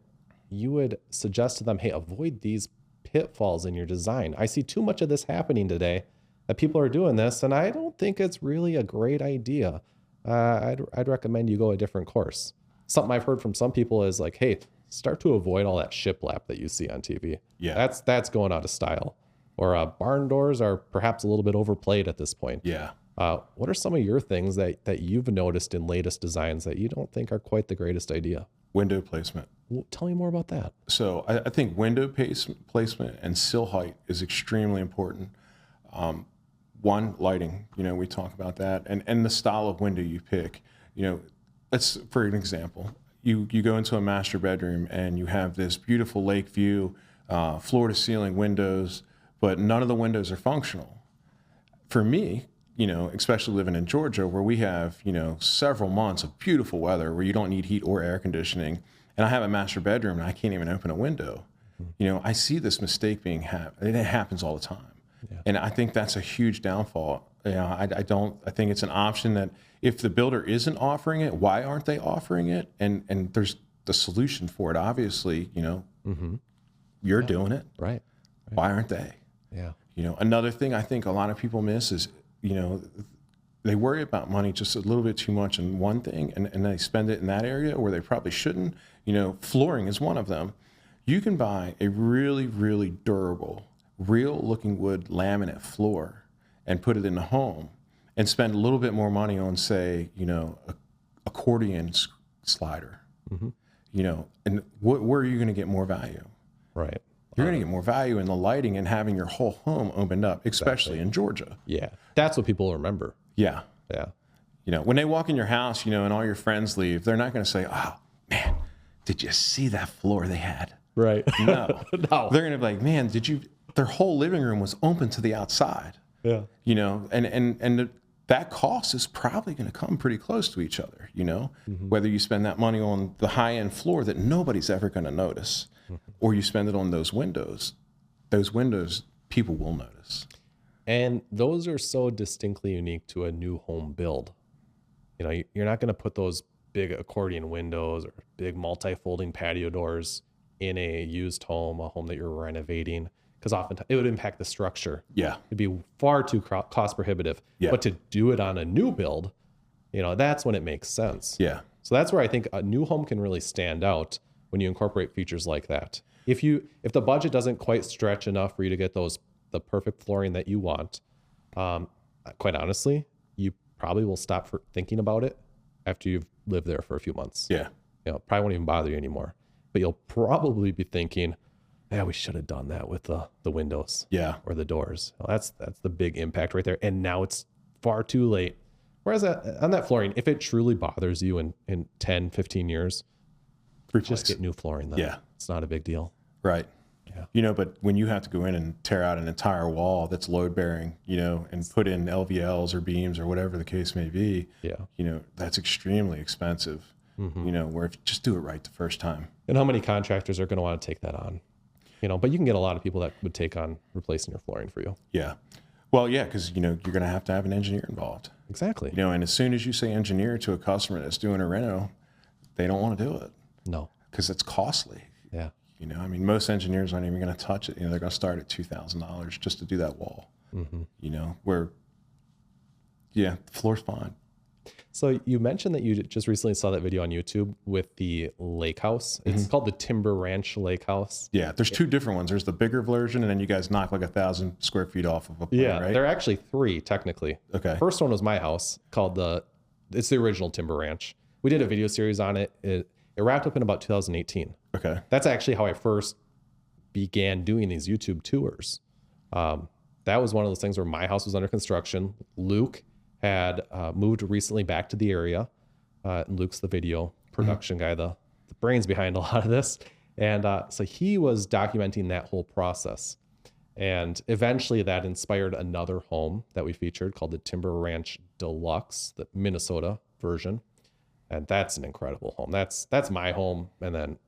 you would suggest to them? Hey, avoid these pitfalls in your design. I see too much of this happening today, that people are doing this, and I don't think it's really a great idea. I'd recommend you go a different course. Something I've heard from some people is like, hey, start to avoid all that shiplap that you see on TV. Yeah. That's going out of style. Or barn doors are perhaps a little bit overplayed at this point. Yeah. What are some of your things that you've noticed in latest designs that you don't think are quite the greatest idea? Window placement. Well, tell me more about that. So I think window placement and sill height is extremely important. One, lighting, we talk about that, and the style of window you pick. Let's, for an example, you go into a master bedroom and you have this beautiful lake view floor to ceiling windows, but none of the windows are functional. For me, you know, especially living in Georgia where we have, you know, several months of beautiful weather where you don't need heat or air conditioning, and I have a master bedroom and I can't even open a window. You know, I see this mistake being and it happens all the time. Yeah. And I think that's a huge downfall. You know, I think it's an option that if the builder isn't offering it, why aren't they offering it? And there's the solution for it. Obviously, you know, you're doing it. Right. Why aren't they? Yeah. You know, another thing I think a lot of people miss is, you know, they worry about money just a little bit too much in one thing, and they spend it in that area where they probably shouldn't. You know, flooring is one of them. You can buy a really, really durable, real looking wood laminate floor and put it in the home and spend a little bit more money on, say, you know, a accordion slider. You know, and where are you going to get more value? Right. You're going to get more value in the lighting and having your whole home opened up, especially in Georgia. Yeah. That's what people remember. Yeah. Yeah. You know, when they walk in your house, you know, and all your friends leave, they're not going to say, oh, man, did you see that floor they had? Right. No. No. They're going to be like, man, their whole living room was open to the outside. Yeah. You know, and that cost is probably going to come pretty close to each other, you know, whether you spend that money on the high-end floor that nobody's ever going to notice, or you spend it on those windows people will notice. And those are so distinctly unique to a new home build. You know, you're not going to put those big accordion windows or big multi-folding patio doors in a used home, a home that you're renovating, because oftentimes it would impact the structure. Yeah. It'd be far too cost prohibitive. Yeah. But to do it on a new build, you know, that's when it makes sense. Yeah. So that's where I think a new home can really stand out when you incorporate features like that. If the budget doesn't quite stretch enough for you to get the perfect flooring that you want, quite honestly, you probably will stop thinking about it after you've lived there for a few months. Yeah. You know, probably won't even bother you anymore. But you'll probably be thinking, yeah, we should have done that with the windows. Yeah. Or the doors. Well, that's the big impact right there. And now it's far too late. Whereas on that flooring, if it truly bothers you in 10, 15 years, just get new flooring then. Yeah. It's not a big deal. Right. Yeah. You know, but when you have to go in and tear out an entire wall that's load bearing, you know, and put in LVLs or beams or whatever the case may be, Yeah. you know, that's extremely expensive, you know, where if you just do it right the first time. And how many contractors are going to want to take that on? You know, but you can get a lot of people that would take on replacing your flooring for you. Yeah. Well, yeah, because, you know, you're going to have an engineer involved. Exactly. You know, and as soon as you say engineer to a customer that's doing a reno, they don't want to do it. No. Because it's costly. Yeah. You know, I mean, most engineers aren't even going to touch it. You know, they're going to start at $2,000 just to do that wall. You know, where, yeah, the floor's fine. So you mentioned that you just recently saw that video on YouTube with the lake house. It's called the Timber Ranch Lake House. Yeah, there's two different ones. There's the bigger version, and then you guys knock like 1,000 square feet off of a plan, Yeah, right? there are actually three technically. Okay. First one was my house called it's the original Timber Ranch. We did a video series on it. It wrapped up in about 2018. Okay. That's actually how I first began doing these YouTube tours. That was one of those things where my house was under construction. Luke had moved recently back to the area. Luke's the video production guy, the brains behind a lot of this. And so he was documenting that whole process. And eventually that inspired another home that we featured called the Timber Ranch Deluxe, the Minnesota version. And that's an incredible home. That's my home. And then,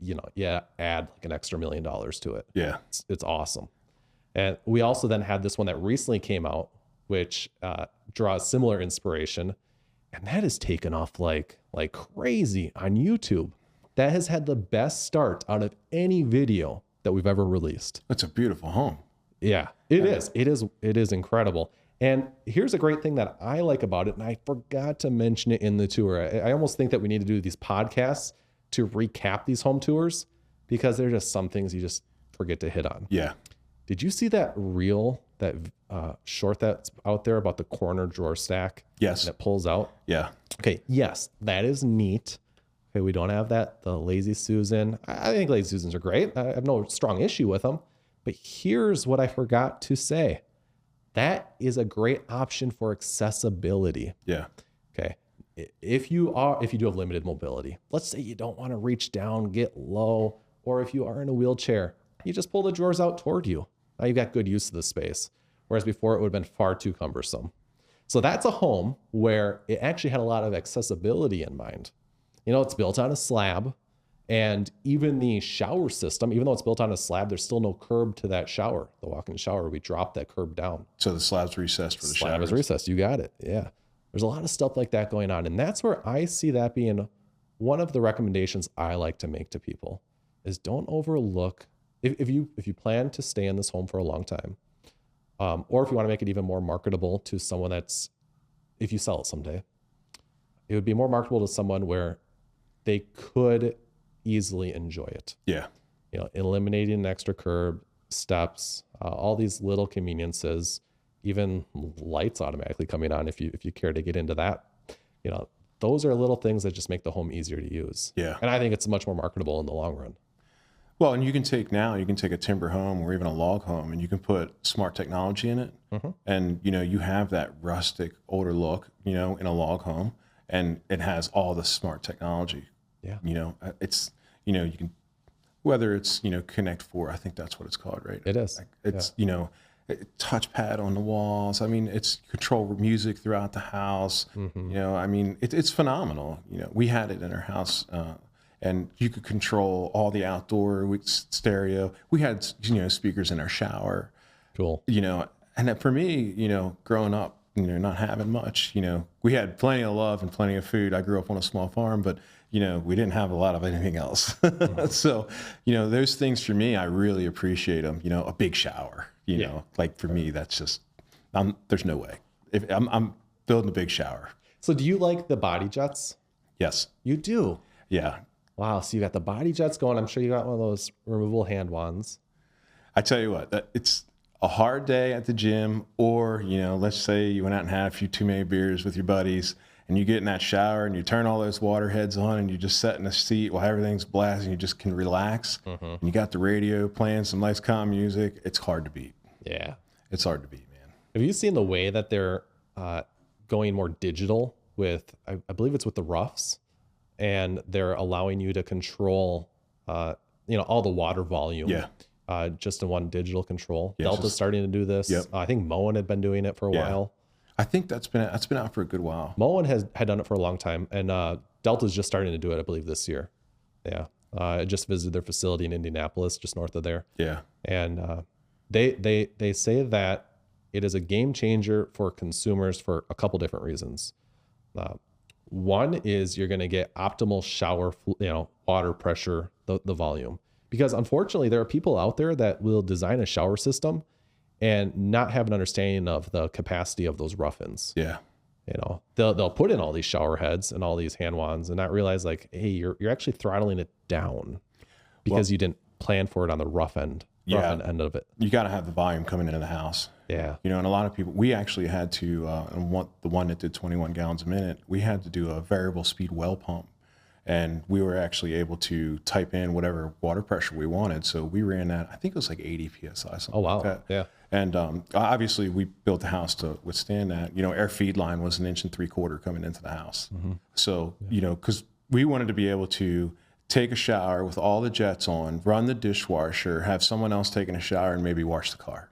you know, add like an extra $1 million to it. Yeah. It's awesome. And we also then had this one that recently came out, which draws similar inspiration. And that has taken off like crazy on YouTube. That has had the best start out of any video that we've ever released. That's a beautiful home. Yeah, it is. It is incredible. And here's a great thing that I like about it, and I forgot to mention it in the tour. I almost think that we need to do these podcasts to recap these home tours because there are just some things you just forget to hit on. Yeah. Did you see that reel, that short that's out there about the corner drawer stack? Yes. That pulls out? Yeah. Okay, yes, that is neat. Okay, we don't have the Lazy Susan. I think Lazy Susans are great. I have no strong issue with them. But here's what I forgot to say. That is a great option for accessibility. Yeah. Okay. If you do have limited mobility, let's say you don't want to reach down, get low, or if you are in a wheelchair, you just pull the drawers out toward you. Now you've got good use of the space. Whereas before it would have been far too cumbersome. So that's a home where it actually had a lot of accessibility in mind. You know, it's built on a slab, and even the shower system, even though it's built on a slab, there's still no curb to that shower. The walk-in shower, we dropped that curb down. So the slab's recessed for the shower. Slab is recessed. You got it. Yeah. There's a lot of stuff like that going on. And that's where I see that being one of the recommendations I like to make to people is don't overlook, if you plan to stay in this home for a long time, or if you want to make it even more marketable to someone that's, if you sell it someday, it would be more marketable to someone where they could easily enjoy it. Yeah. You know, eliminating an extra curb, steps, all these little conveniences, even lights automatically coming on if you care to get into that. You know, those are little things that just make the home easier to use. Yeah. And I think it's much more marketable in the long run. Well, and you can take a timber home or even a log home, and you can put smart technology in it. Mm-hmm. And, you know, you have that rustic, older look, you know, in a log home, and it has all the smart technology. Yeah. You know, it's, you know, you can, whether it's, you know, Connect 4, I think that's what it's called, right? It is. Like it's, you know, touchpad on the walls. I mean, it's control music throughout the house. Mm-hmm. You know, I mean, it's phenomenal. You know, we had it in our house, and you could control all the outdoor stereo. We had, you know, speakers in our shower. Cool. You know, and that for me, you know, growing up, you know, not having much, you know, we had plenty of love and plenty of food. I grew up on a small farm, but, you know, we didn't have a lot of anything else. So, you know, those things for me, I really appreciate them. You know, a big shower, you know, like for me, that's just, there's no way. If I'm building a big shower. So do you like the body jets? Yes. You do? Yeah. Wow. So you got the body jets going. I'm sure you got one of those removable hand wands. I tell you what, it's a hard day at the gym, or, you know, let's say you went out and had a few too many beers with your buddies, and you get in that shower and you turn all those water heads on and you just sit in a seat while everything's blasting. You just can relax. Mm-hmm. And you got the radio playing some nice calm music. It's hard to beat. Yeah. It's hard to beat, man. Have you seen the way that they're going more digital with, I believe it's with the roughs, and they're allowing you to control, you know, all the water volume. Yeah. Just in one digital control. Yeah, Delta's starting to do this. Yep. I think Moen had been doing it for a while. I think that's been out for a good while. Moen had done it for a long time, and Delta's just starting to do it, I believe, this year. Yeah. I just visited their facility in Indianapolis, just north of there. Yeah. And they say that it is a game changer for consumers for a couple different reasons. One is you're going to get optimal shower, you know, water pressure, the volume. Because unfortunately, there are people out there that will design a shower system and not have an understanding of the capacity of those rough-ins. Yeah. You know, they'll put in all these shower heads and all these hand wands and not realize, like, hey, you're actually throttling it down because you didn't plan for it on the rough end end of it. You got to have the volume coming into the house. Yeah. You know, and a lot of people, we actually had to, the one that did 21 gallons a minute, we had to do a variable speed well pump. And we were actually able to type in whatever water pressure we wanted. So we ran that, I think it was like 80 PSI, something wow. like that. Yeah. And obviously we built the house to withstand that. You know, our feed line was 1 3/4 inches coming into the house. Mm-hmm. So, you know, because we wanted to be able to take a shower with all the jets on, run the dishwasher, have someone else taking a shower, and maybe wash the car.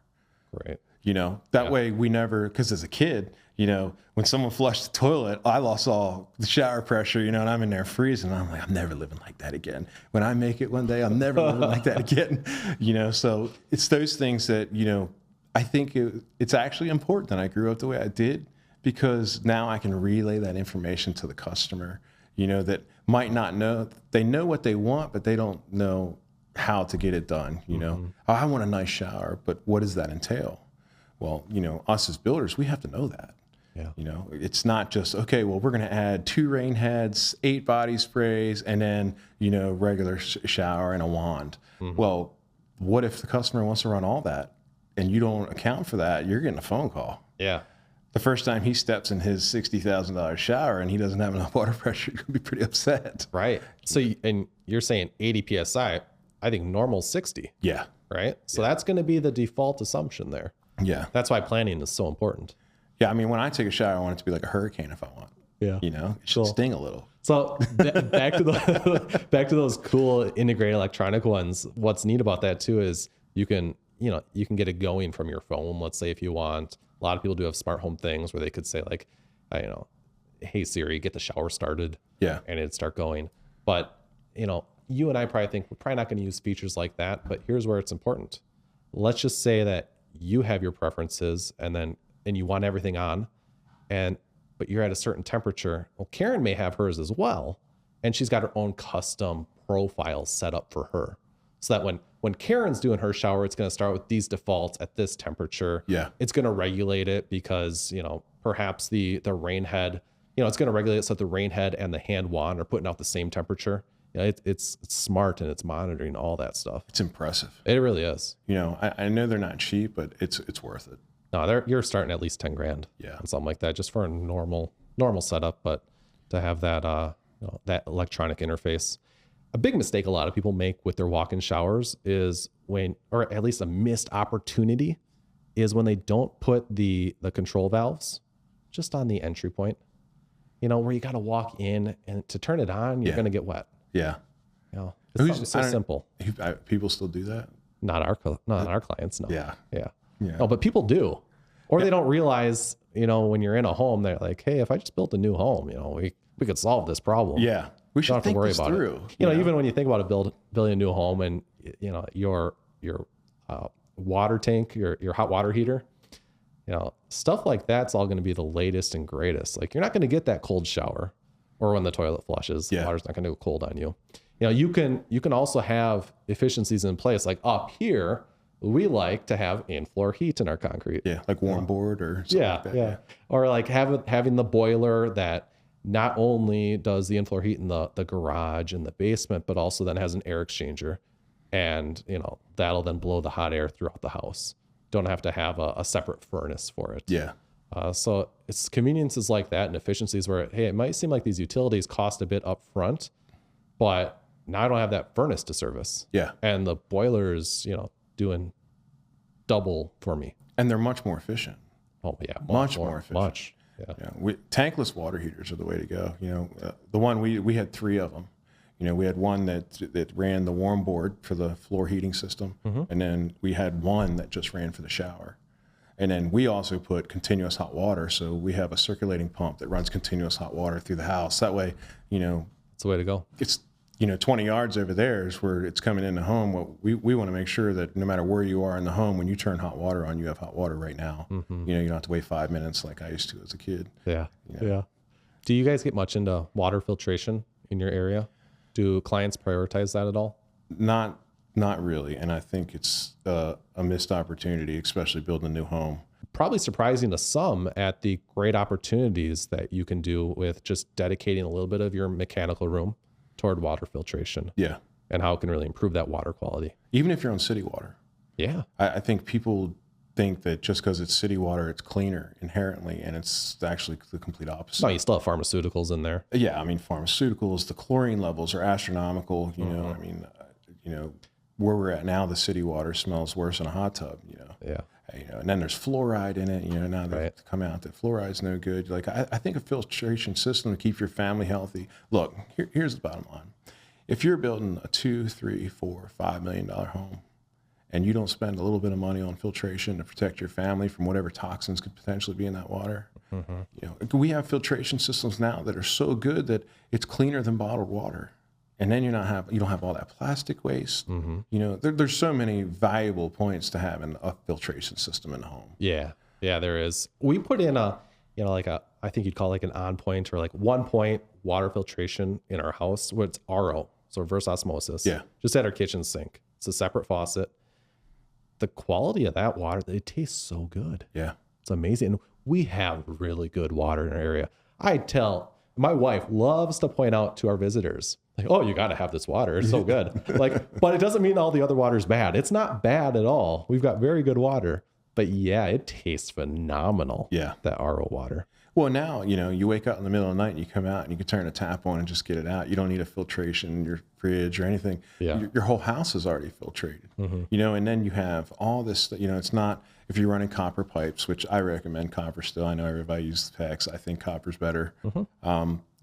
Right. You know, that way we never, because as a kid, you know, when someone flushed the toilet, I lost all the shower pressure, you know, and I'm in there freezing. I'm like, I'm never living like that again. When I make it one day, I'm never living like that again. You know, so it's those things that, you know, I think it's actually important that I grew up the way I did, because now I can relay that information to the customer, you know, that might not know. They know what they want, but they don't know how to get it done. You know, oh, I want a nice shower, but what does that entail? Well, you know, us as builders, we have to know that. Yeah. You know, it's not just, okay, well, we're going to add 2 rain heads, 8 body sprays, and then, you know, regular shower and a wand. Mm-hmm. Well, what if the customer wants to run all that and you don't account for that? You're getting a phone call. Yeah. The first time he steps in his $60,000 shower and he doesn't have enough water pressure, you're going to be pretty upset. Right. So, and you're saying 80 PSI, I think normal 60. Yeah. Right. So that's going to be the default assumption there. Yeah. That's why planning is so important. Yeah, I mean, when I take a shower, I want it to be like a hurricane if I want. Yeah. You know, it should sting a little. So back to the back to those cool integrated electronic ones. What's neat about that too is you can get it going from your phone. Let's say if you want, a lot of people do have smart home things where they could say like, hey Siri, get the shower started. Yeah. And it'd start going. But you and I probably think we're probably not going to use features like that. But here's where it's important. Let's just say that you have your preferences and you want everything on, but you're at a certain temperature. Well, Karen may have hers as well, and she's got her own custom profile set up for her, so that when Karen's doing her shower, it's going to start with these defaults at this temperature. Yeah, it's going to regulate it because perhaps the rain head, it's going to regulate it so that the rain head and the hand wand are putting out the same temperature. It's smart, and it's monitoring all that stuff. It's impressive. It really is. I know they're not cheap, but it's worth it. No, you're starting at least 10 grand. Yeah. And something like that, just for a normal setup. But to have that, that electronic interface, a big mistake a lot of people make with their walk-in showers is or at least a missed opportunity is when they don't put the control valves just on the entry point, where you got to walk in and to turn it on, you're going to get wet. Yeah. It's so simple. People still do that? Not our clients. No. Yeah. Yeah. Yeah. No, but people do. Or they don't realize, when you're in a home, they're like, hey, if I just built a new home, we could solve this problem. Yeah. We should think this through. Even when you think about building a new home and, your water tank, your hot water heater, stuff like that's all going to be the latest and greatest. Like, you're not going to get that cold shower, or when the toilet flushes, the water's not going to go cold on you. You can also have efficiencies in place. Like up here, we like to have in-floor heat in our concrete. Yeah, like warm board or something like that. Yeah. Or like having the boiler that not only does the in-floor heat in the garage and the basement, but also then has an air exchanger. And, that'll then blow the hot air throughout the house. Don't have to have a separate furnace for it. Yeah. So it's conveniences like that and efficiencies where, hey, it might seem like these utilities cost a bit up front, but now I don't have that furnace to service. Yeah. And the boiler is, doing double for me. And they're much more efficient. Oh yeah. Much more efficient. Much. Yeah. Tankless water heaters are the way to go. The one we had 3 of them. We had one that ran the warm board for the floor heating system. Mm-hmm. And then we had one that just ran for the shower. And then we also put continuous hot water. So we have a circulating pump that runs continuous hot water through the house. That way, it's the way to go. It's, 20 yards over there is where it's coming in the home. Well, we want to make sure that no matter where you are in the home, when you turn hot water on, you have hot water right now. Mm-hmm. You don't have to wait 5 minutes like I used to as a kid. Yeah. Yeah. Do you guys get much into water filtration in your area? Do clients prioritize that at all? Not really. And I think it's a missed opportunity, especially building a new home. Probably surprising to some at the great opportunities that you can do with just dedicating a little bit of your mechanical room toward water filtration. Yeah. And how it can really improve that water quality. Even if you're on city water. Yeah. I think people think that just because it's city water, it's cleaner inherently, and it's actually the complete opposite. No, you still have pharmaceuticals in there. Yeah, pharmaceuticals, the chlorine levels are astronomical. Where we're at now, the city water smells worse than a hot tub. Yeah. And then there's fluoride in it. Now they've come out that fluoride's no good. Like I think a filtration system to keep your family healthy. Look, here's the bottom line: if you're building a $2, $3, $4, $5 million home, and you don't spend a little bit of money on filtration to protect your family from whatever toxins could potentially be in that water. Mm-hmm. We have filtration systems now that are so good that it's cleaner than bottled water. And then you don't have all that plastic waste. Mm-hmm. There's so many valuable points to having a filtration system in the home. Yeah. Yeah, there is. We put in I think you'd call it like an on point or like 1 point water filtration in our house where it's RO. So reverse osmosis. Yeah. Just at our kitchen sink. It's a separate faucet. The quality of that water, it tastes so good. Yeah. It's amazing. And we have really good water in our area. My wife loves to point out to our visitors, like, oh, you got to have this water. It's so good. But it doesn't mean all the other water is bad. It's not bad at all. We've got very good water. But yeah, it tastes phenomenal. Yeah. That RO water. Well, now, you wake up in the middle of the night and you come out and you can turn a tap on and just get it out. You don't need a filtration in your fridge or anything. Yeah. Your whole house is already filtrated, and then you have all this, it's not, if you're running copper pipes, which I recommend copper still, I know everybody uses PEX. I think copper's better.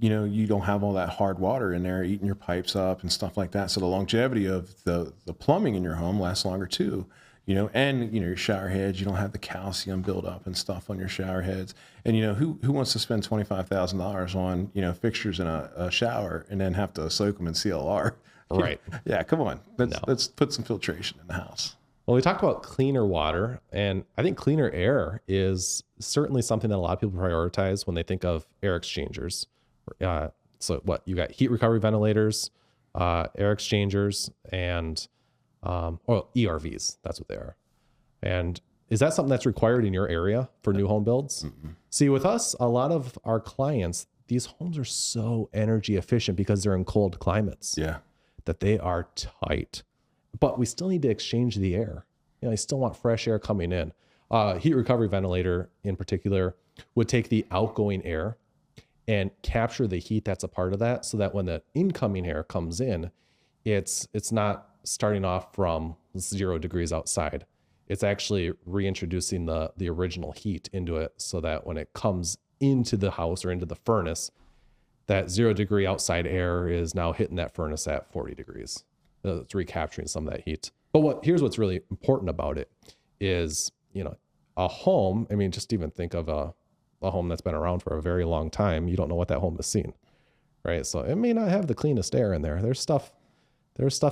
You know, you don't have all that hard water in there eating your pipes up and stuff like that. So the longevity of the plumbing in your home lasts longer too. You know, and, you know, your shower heads, you don't have the calcium buildup and stuff on your shower heads. And, you know, who wants to spend $25,000 on, you know, fixtures in a shower and then have to soak them in CLR? Right. Yeah, come on. Let's put some filtration in the house. Well, we talked about cleaner water, and I think cleaner air is certainly something that a lot of people prioritize when they think of air exchangers. So what, you got heat recovery ventilators, air exchangers, and ERVs. That's what they are. And is that something that's required in your area for new home builds? See, with us, a lot of our clients, these homes are so energy efficient because they're in cold climates. Yeah. That they are tight, but we still need to exchange the air. You know, you still want fresh air coming in. Heat recovery ventilator in particular would take the outgoing air and capture the heat that's a part of that, so that when the incoming air comes in, it's not starting off from 0 degrees outside. It's actually reintroducing the original heat into it, so that when it comes into the house or into the furnace, that 0 degree outside air is now hitting that furnace at 40 degrees. It's recapturing some of that heat. But here's what's really important about it is, you know, a home, I mean, just even think of a home that's been around for a very long time. You don't know what that home has seen, right? So it may not have the cleanest air in there. There's stuff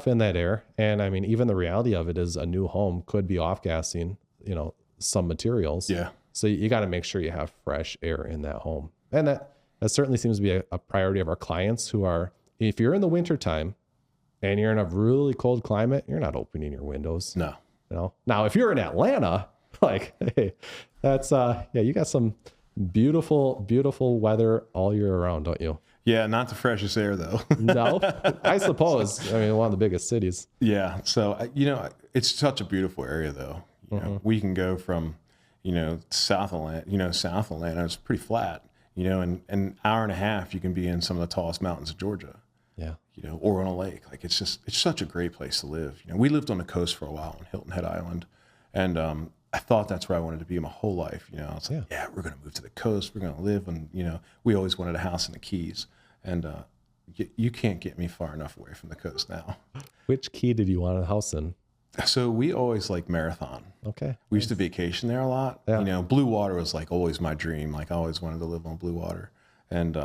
in that air. And I mean, even the reality of it is a new home could be off-gassing, you know, some materials. Yeah. So you got to make sure you have fresh air in that home. And that certainly seems to be a priority of our clients who are, if you're in the wintertime and you're in a really cold climate, you're not opening your windows. No. You know? Now, if you're in Atlanta, like, hey, that's, you got some beautiful, beautiful weather all year around, don't you? Yeah, not the freshest air though. No, I suppose. I mean, one of the biggest cities. Yeah. So, you know, it's such a beautiful area though. You know, we can go from, you know, South Atlanta is pretty flat. You know, in an hour and a half, you can be in some of the tallest mountains of Georgia. Yeah. You know, or on a lake. Like, it's such a great place to live. You know, we lived on the coast for a while on Hilton Head Island. And I thought that's where I wanted to be my whole life. You know, I was like, yeah, we're going to move to the coast. We're going to live. And, you know, we always wanted a house in the Keys. And you can't get me far enough away from the coast now. Which key did you want a house in? So we always like Marathon. Okay. We used to vacation there a lot. Yeah. You know, blue water was like always my dream. Like, I always wanted to live on blue water. And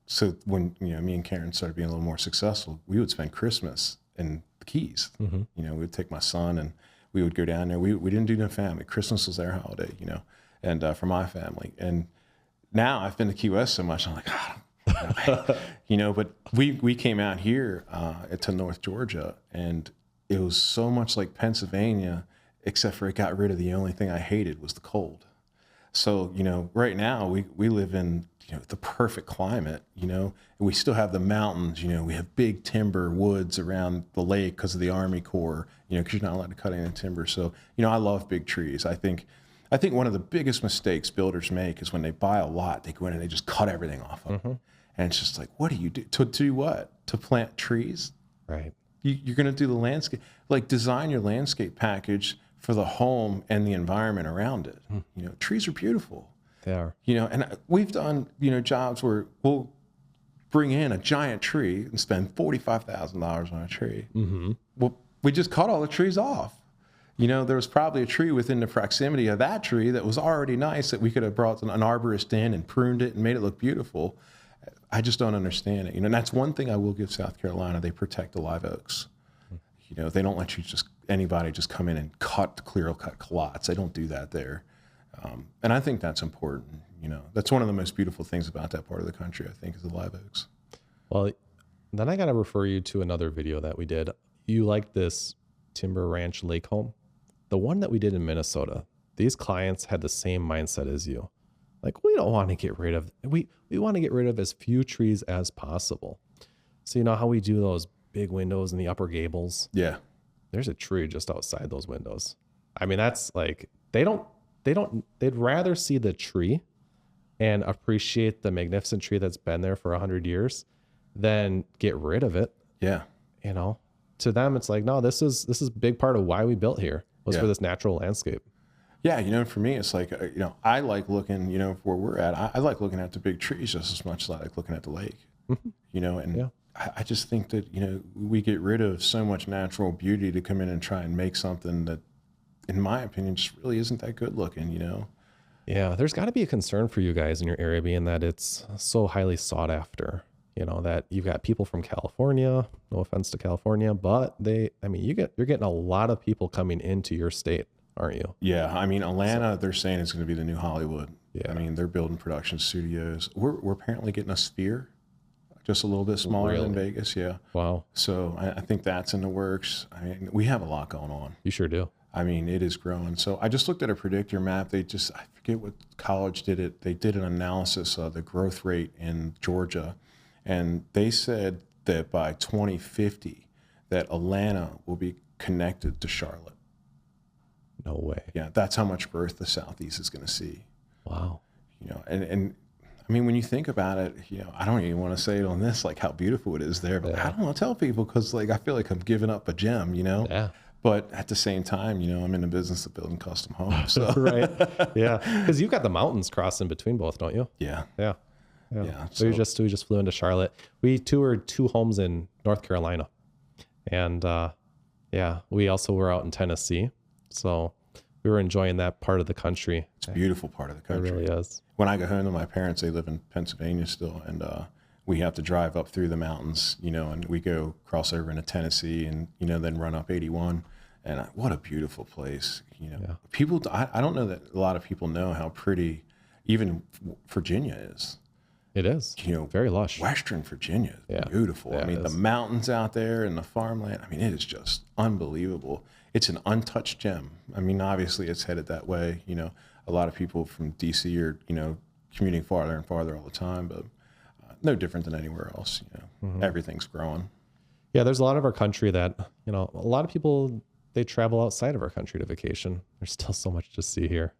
so when, you know, me and Karen started being a little more successful, we would spend Christmas in the Keys. You know, we would take my son and we would go down there. We didn't do no family. Christmas was their holiday, you know, and for my family. And now I've been to Key West so much, I'm like, you know, but we came out here to North Georgia, and it was so much like Pennsylvania, except for it got rid of the only thing I hated was the cold. So, you know, right now we live in, you know, the perfect climate, you know, and we still have the mountains, you know, we have big timber woods around the lake because of the Army Corps, you know, because you're not allowed to cut any timber. So, you know, I love big trees. I think one of the biggest mistakes builders make is when they buy a lot, they go in and they just cut everything off of it. And it's just like, what do you do? To do what? To plant trees? Right. You're going to do the landscape, like design your landscape package for the home and the environment around it. You know, trees are beautiful. They are. You know, and we've done, you know, jobs where we'll bring in a giant tree and spend $45,000 on a tree. Well, we just cut all the trees off. You know, there was probably a tree within the proximity of that tree that was already nice that we could have brought an arborist in and pruned it and made it look beautiful. I just don't understand it. You know, and that's one thing I will give South Carolina. They protect the live oaks. You know, they don't let you anybody just come in and clear cut lots. They don't do that there. And I think that's important. You know, that's one of the most beautiful things about that part of the country, I think, is the live oaks. Well, then I got to refer you to another video that we did. You like this Timber Ranch Lake home? The one that we did in Minnesota, these clients had the same mindset as you. Like, we don't want to get rid of, we want to get rid of as few trees as possible. So you know how we do those big windows in the upper gables? Yeah. There's a tree just outside those windows. I mean, that's like, they'd rather see the tree and appreciate the magnificent tree that's been there for 100 years than get rid of it. Yeah. You know, to them, it's like, no, this is a big part of why we built here was for this natural landscape. Yeah, for me, it's like, I like looking, where we're at. I like looking at the big trees just as much as I like looking at the lake, and Yeah. I just think that, we get rid of so much natural beauty to come in and try and make something that, in my opinion, just really isn't that good looking. Yeah, there's got to be a concern for you guys in your area, being that it's so highly sought after. That you've got people from California. No offense to California, but you're getting a lot of people coming into your state, aren't you? Yeah, Atlanta, they're saying it's going to be the new Hollywood. Yeah. They're building production studios. We're apparently getting a Sphere, just a little bit smaller than Vegas. Yeah. Wow. So I think that's in the works. We have a lot going on. You sure do. It is growing. So I just looked at a predictor map. I forget what college did it. They did an analysis of the growth rate in Georgia, and they said that by 2050, that Atlanta will be connected to Charlotte. No way. Yeah, that's how much growth the Southeast is going to see. Wow. And when you think about it, I don't even want to say it on this, like how beautiful it is there, but I don't want to tell people because I feel like I'm giving up a gem, Yeah. But at the same time, I'm in the business of building custom homes. So. Right. Yeah. Because you've got the mountains crossing between both, don't you? Yeah. Yeah. So We just flew into Charlotte. We toured 2 homes in North Carolina, and we also were out in Tennessee. So we were enjoying that part of the country. It's a beautiful part of the country. It really is. When I go home to my parents, they live in Pennsylvania still, and we have to drive up through the mountains, and we go cross over into Tennessee, and then run up 81. And what a beautiful place, People, I don't know that a lot of people know how pretty even Virginia is. It is. Very lush. Western Virginia is beautiful. Yeah, the mountains out there and the farmland. it is just unbelievable. It's an untouched gem. Obviously it's headed that way. A lot of people from DC are, commuting farther and farther all the time, but no different than anywhere else. Everything's growing. Yeah, there's a lot of our country that, a lot of people, they travel outside of our country to vacation. There's still so much to see here.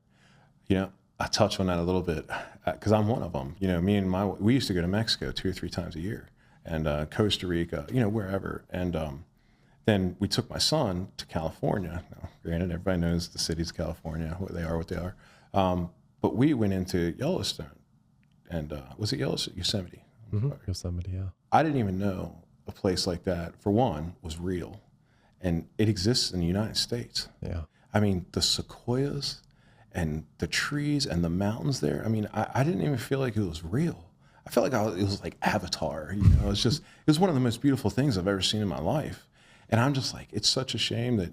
I touch on that a little bit because I'm one of them. Me and we used to go to Mexico 2 or 3 times a year, and Costa Rica, wherever. And then we took my son to California. Now, granted, everybody knows the cities of California, what they are. But we went into Yellowstone, and was it Yellowstone? Yosemite. Yosemite, yeah. I didn't even know a place like that, for one, was real, and it exists in the United States. Yeah. The sequoias and the trees and the mountains there. I didn't even feel like it was real. I felt like it was like Avatar. It was one of the most beautiful things I've ever seen in my life. And I'm just like, it's such a shame that,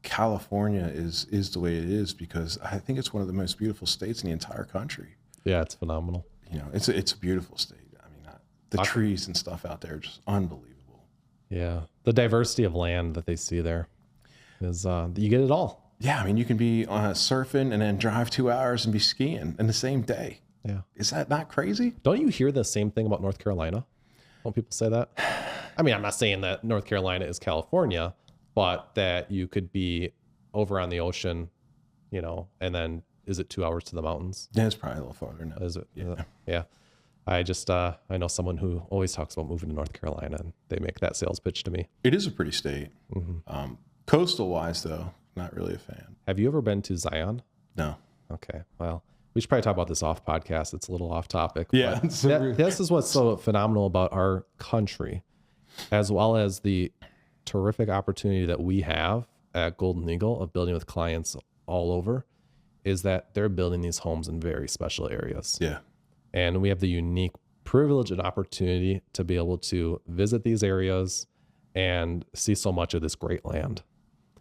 California is the way it is, because I think it's one of the most beautiful states in the entire country. Yeah, it's phenomenal. It's a beautiful state. The trees and stuff out there are just unbelievable. Yeah. The diversity of land that they see there is, you get it all. Yeah, you can be surfing and then drive 2 hours and be skiing in the same day. Yeah. Is that not crazy? Don't you hear the same thing about North Carolina? Don't people say that? I'm not saying that North Carolina is California, but that you could be over on the ocean, and then is it 2 hours to the mountains? Yeah, it's probably a little farther now. Is it? Yeah. Yeah. I just, I know someone who always talks about moving to North Carolina, and they make that sales pitch to me. It is a pretty state. Coastal wise, though, not really a fan. Have you ever been to Zion? No. Okay. Well, we should probably talk about this off podcast. It's a little off topic. Yeah. This is what's so phenomenal about our country, as well as the terrific opportunity that we have at Golden Eagle of building with clients all over, is that they're building these homes in very special areas. Yeah. And we have the unique privilege and opportunity to be able to visit these areas and see so much of this great land.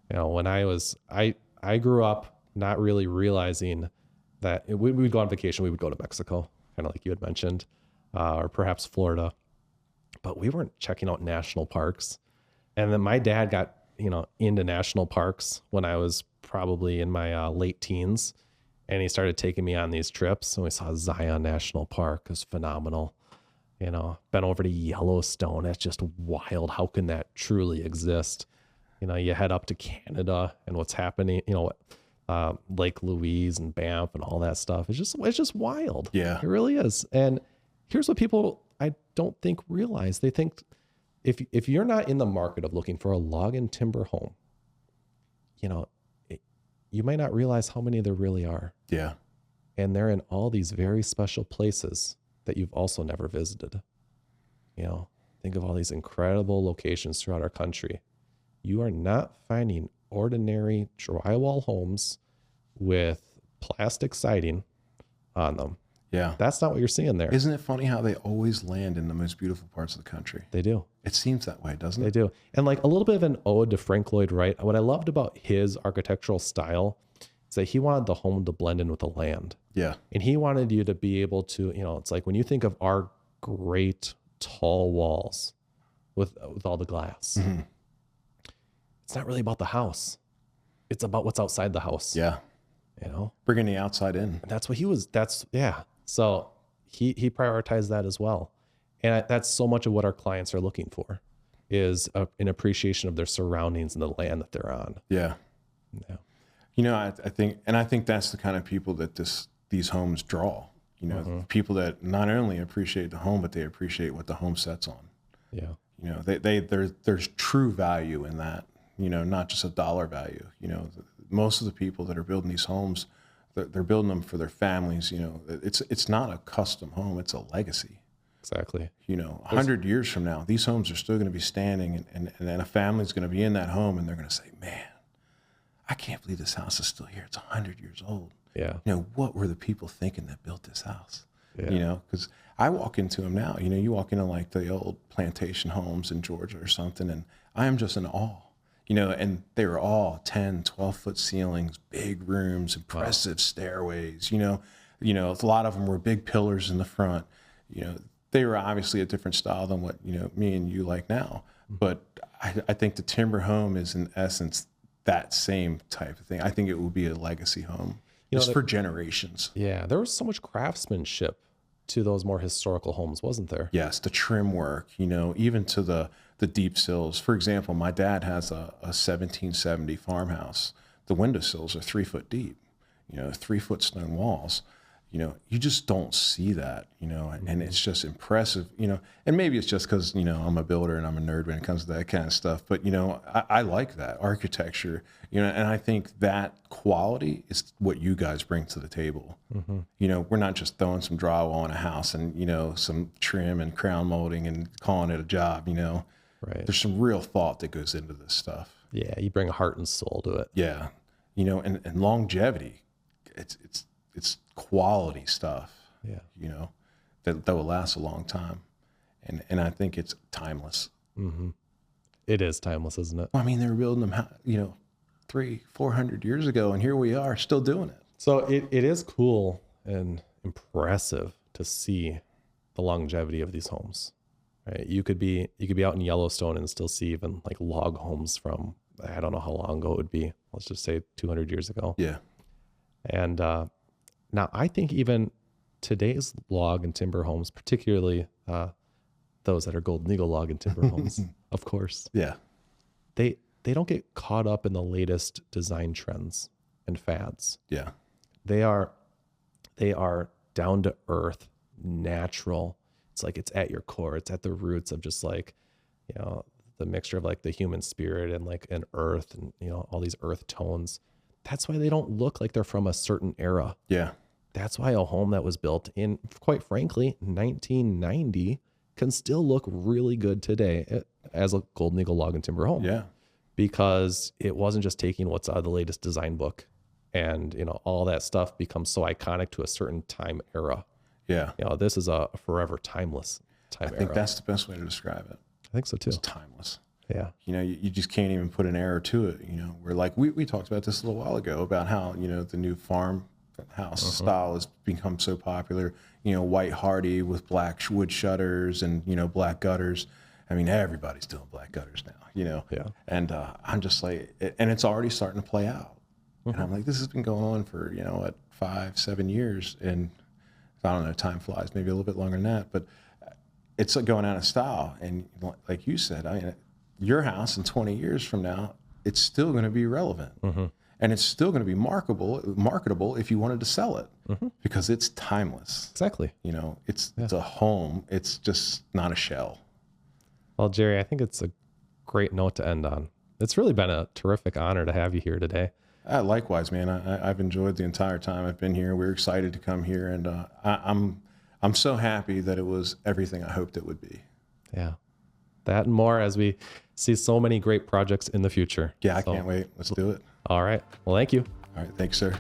When I grew up not really realizing that we would go on vacation, we would go to Mexico, kind of like you had mentioned, or perhaps Florida, but we weren't checking out national parks. And then my dad got, into national parks when I was probably in my late teens. And he started taking me on these trips, and we saw Zion National Park. It was phenomenal. Been over to Yellowstone. That's just wild. How can that truly exist? You head up to Canada and what's happening, Lake Louise and Banff and all that stuff. It's just wild. Yeah. It really is. And here's what people, I don't think, realize. They think if you're not in the market of looking for a log and timber home, you might not realize how many there really are. Yeah. And they're in all these very special places that you've also never visited. You know, think of all these incredible locations throughout our country. You are not finding ordinary drywall homes with plastic siding on them. Yeah. That's not what you're seeing there. Isn't it funny how they always land in the most beautiful parts of the country? They do. It seems that way, doesn't They it? do. And like a little bit of an ode to Frank Lloyd Wright. What I loved about his architectural style is that he wanted the home to blend in with the land. Yeah. And he wanted you to be able to, you know, it's like when you think of our great tall walls with all the glass, Mm-hmm. it's not really about the house. It's about what's outside the house. Yeah. You know, Bringing the outside in. and that's what he was. Yeah. So he prioritized that as well. And that's so much of what our clients are looking for is an appreciation of their surroundings and the land that they're on. Yeah. Yeah. You know, I think that's the kind of people that these homes draw. You know, people that not only appreciate the home, but they appreciate what the home sets on. Yeah. You know, there's true value in that. You know, not just a dollar value. You know, most of the people that are building these homes, they're building them for their families. You know, it's not a custom home; it's a legacy. Exactly. You know, 100 years from now, these homes are still going to be standing, and then a family's going to be in that home, and they're going to say, "Man, I can't believe this house is still here. It's 100 years old." Yeah. You know, what were the people thinking that built this house? Yeah. You know, because I walk into them now. You know, you walk into like the old plantation homes in Georgia or something, and I am just in awe. You know, and they were all 10, 12-foot ceilings, big rooms, impressive stairways. You know, a lot of them were big pillars in the front. You know, they were obviously a different style than what, you know, me and you like now. But I think the timber home is in essence that same type of thing. I think it will be a legacy home, just for generations. Yeah. There was so much craftsmanship to those more historical homes, wasn't there? Yes, the trim work, you know, even to the deep sills. For example, my dad has a 1770 farmhouse. The windowsills are 3 foot deep, you know, 3-foot stone walls. You know, you just don't see that, you know, and it's just impressive, you know, and maybe it's just because, you know, I'm a builder and I'm a nerd when it comes to that kind of stuff. But, you know, I like that architecture, you know, and I think that quality is what you guys bring to the table. You know, we're not just throwing some drywall on a house and, you know, some trim and crown molding and calling it a job, you know. Right. There's some real thought that goes into this stuff. Yeah. You bring a heart and soul to it. Yeah. You know, and longevity, it's quality stuff. Yeah. You know, that will last a long time. And I think it's timeless. It is timeless, isn't it? I mean, they were building them, you know, 300-400 years ago, and here we are still doing it. So it is cool and impressive to see the longevity of these homes. Right? You could be out in Yellowstone and still see even like log homes from, I don't know how long ago it would be. Let's just say 200 years ago. Yeah. And now I think even today's log and timber homes, particularly those that are Golden Eagle log and timber homes, of course, Yeah. they don't get caught up in the latest design trends and fads. Yeah. They are down to earth, natural. It's like it's at your core. It's at the roots of just like, you know, the mixture of like the human spirit and like an earth and, you know, all these earth tones. That's why they don't look like they're from a certain era. Yeah. That's why a home that was built in, quite frankly, 1990 can still look really good today as a Golden Eagle log and timber home. Yeah. Because it wasn't just taking what's out of the latest design book and, you know, all that stuff becomes so iconic to a certain time era. Yeah. You know, this is a forever timeless time I era. think that's the best way to describe it. I think so too. It's timeless. Yeah. You know, you just can't even put an error to it. You know, we're like, we talked about this a little while ago about how, you know, the new farmhouse style has become so popular, you know, white hardy with black wood shutters and, you know, black gutters. I mean, everybody's doing black gutters now, you know? Yeah. And I'm just like, and it's already starting to play out. And I'm like, this has been going on for, you know, what, 5-7 years. And I don't know, time flies, maybe a little bit longer than that, but it's like going out of style. And like you said, I mean, your house in 20 years from now, it's still going to be relevant. And it's still going to be marketable if you wanted to sell it because it's timeless. Exactly. You know, it's a home. It's just not a shell. Well, Jerry, I think it's a great note to end on. It's really been a terrific honor to have you here today. Likewise, man. I've enjoyed the entire time I've been here. We're excited to come here, and I'm so happy that it was everything I hoped it would be. Yeah. That and more as we see so many great projects in the future. Yeah, I can't wait. Let's do it. All right. Well, thank you. All right. Thanks, sir.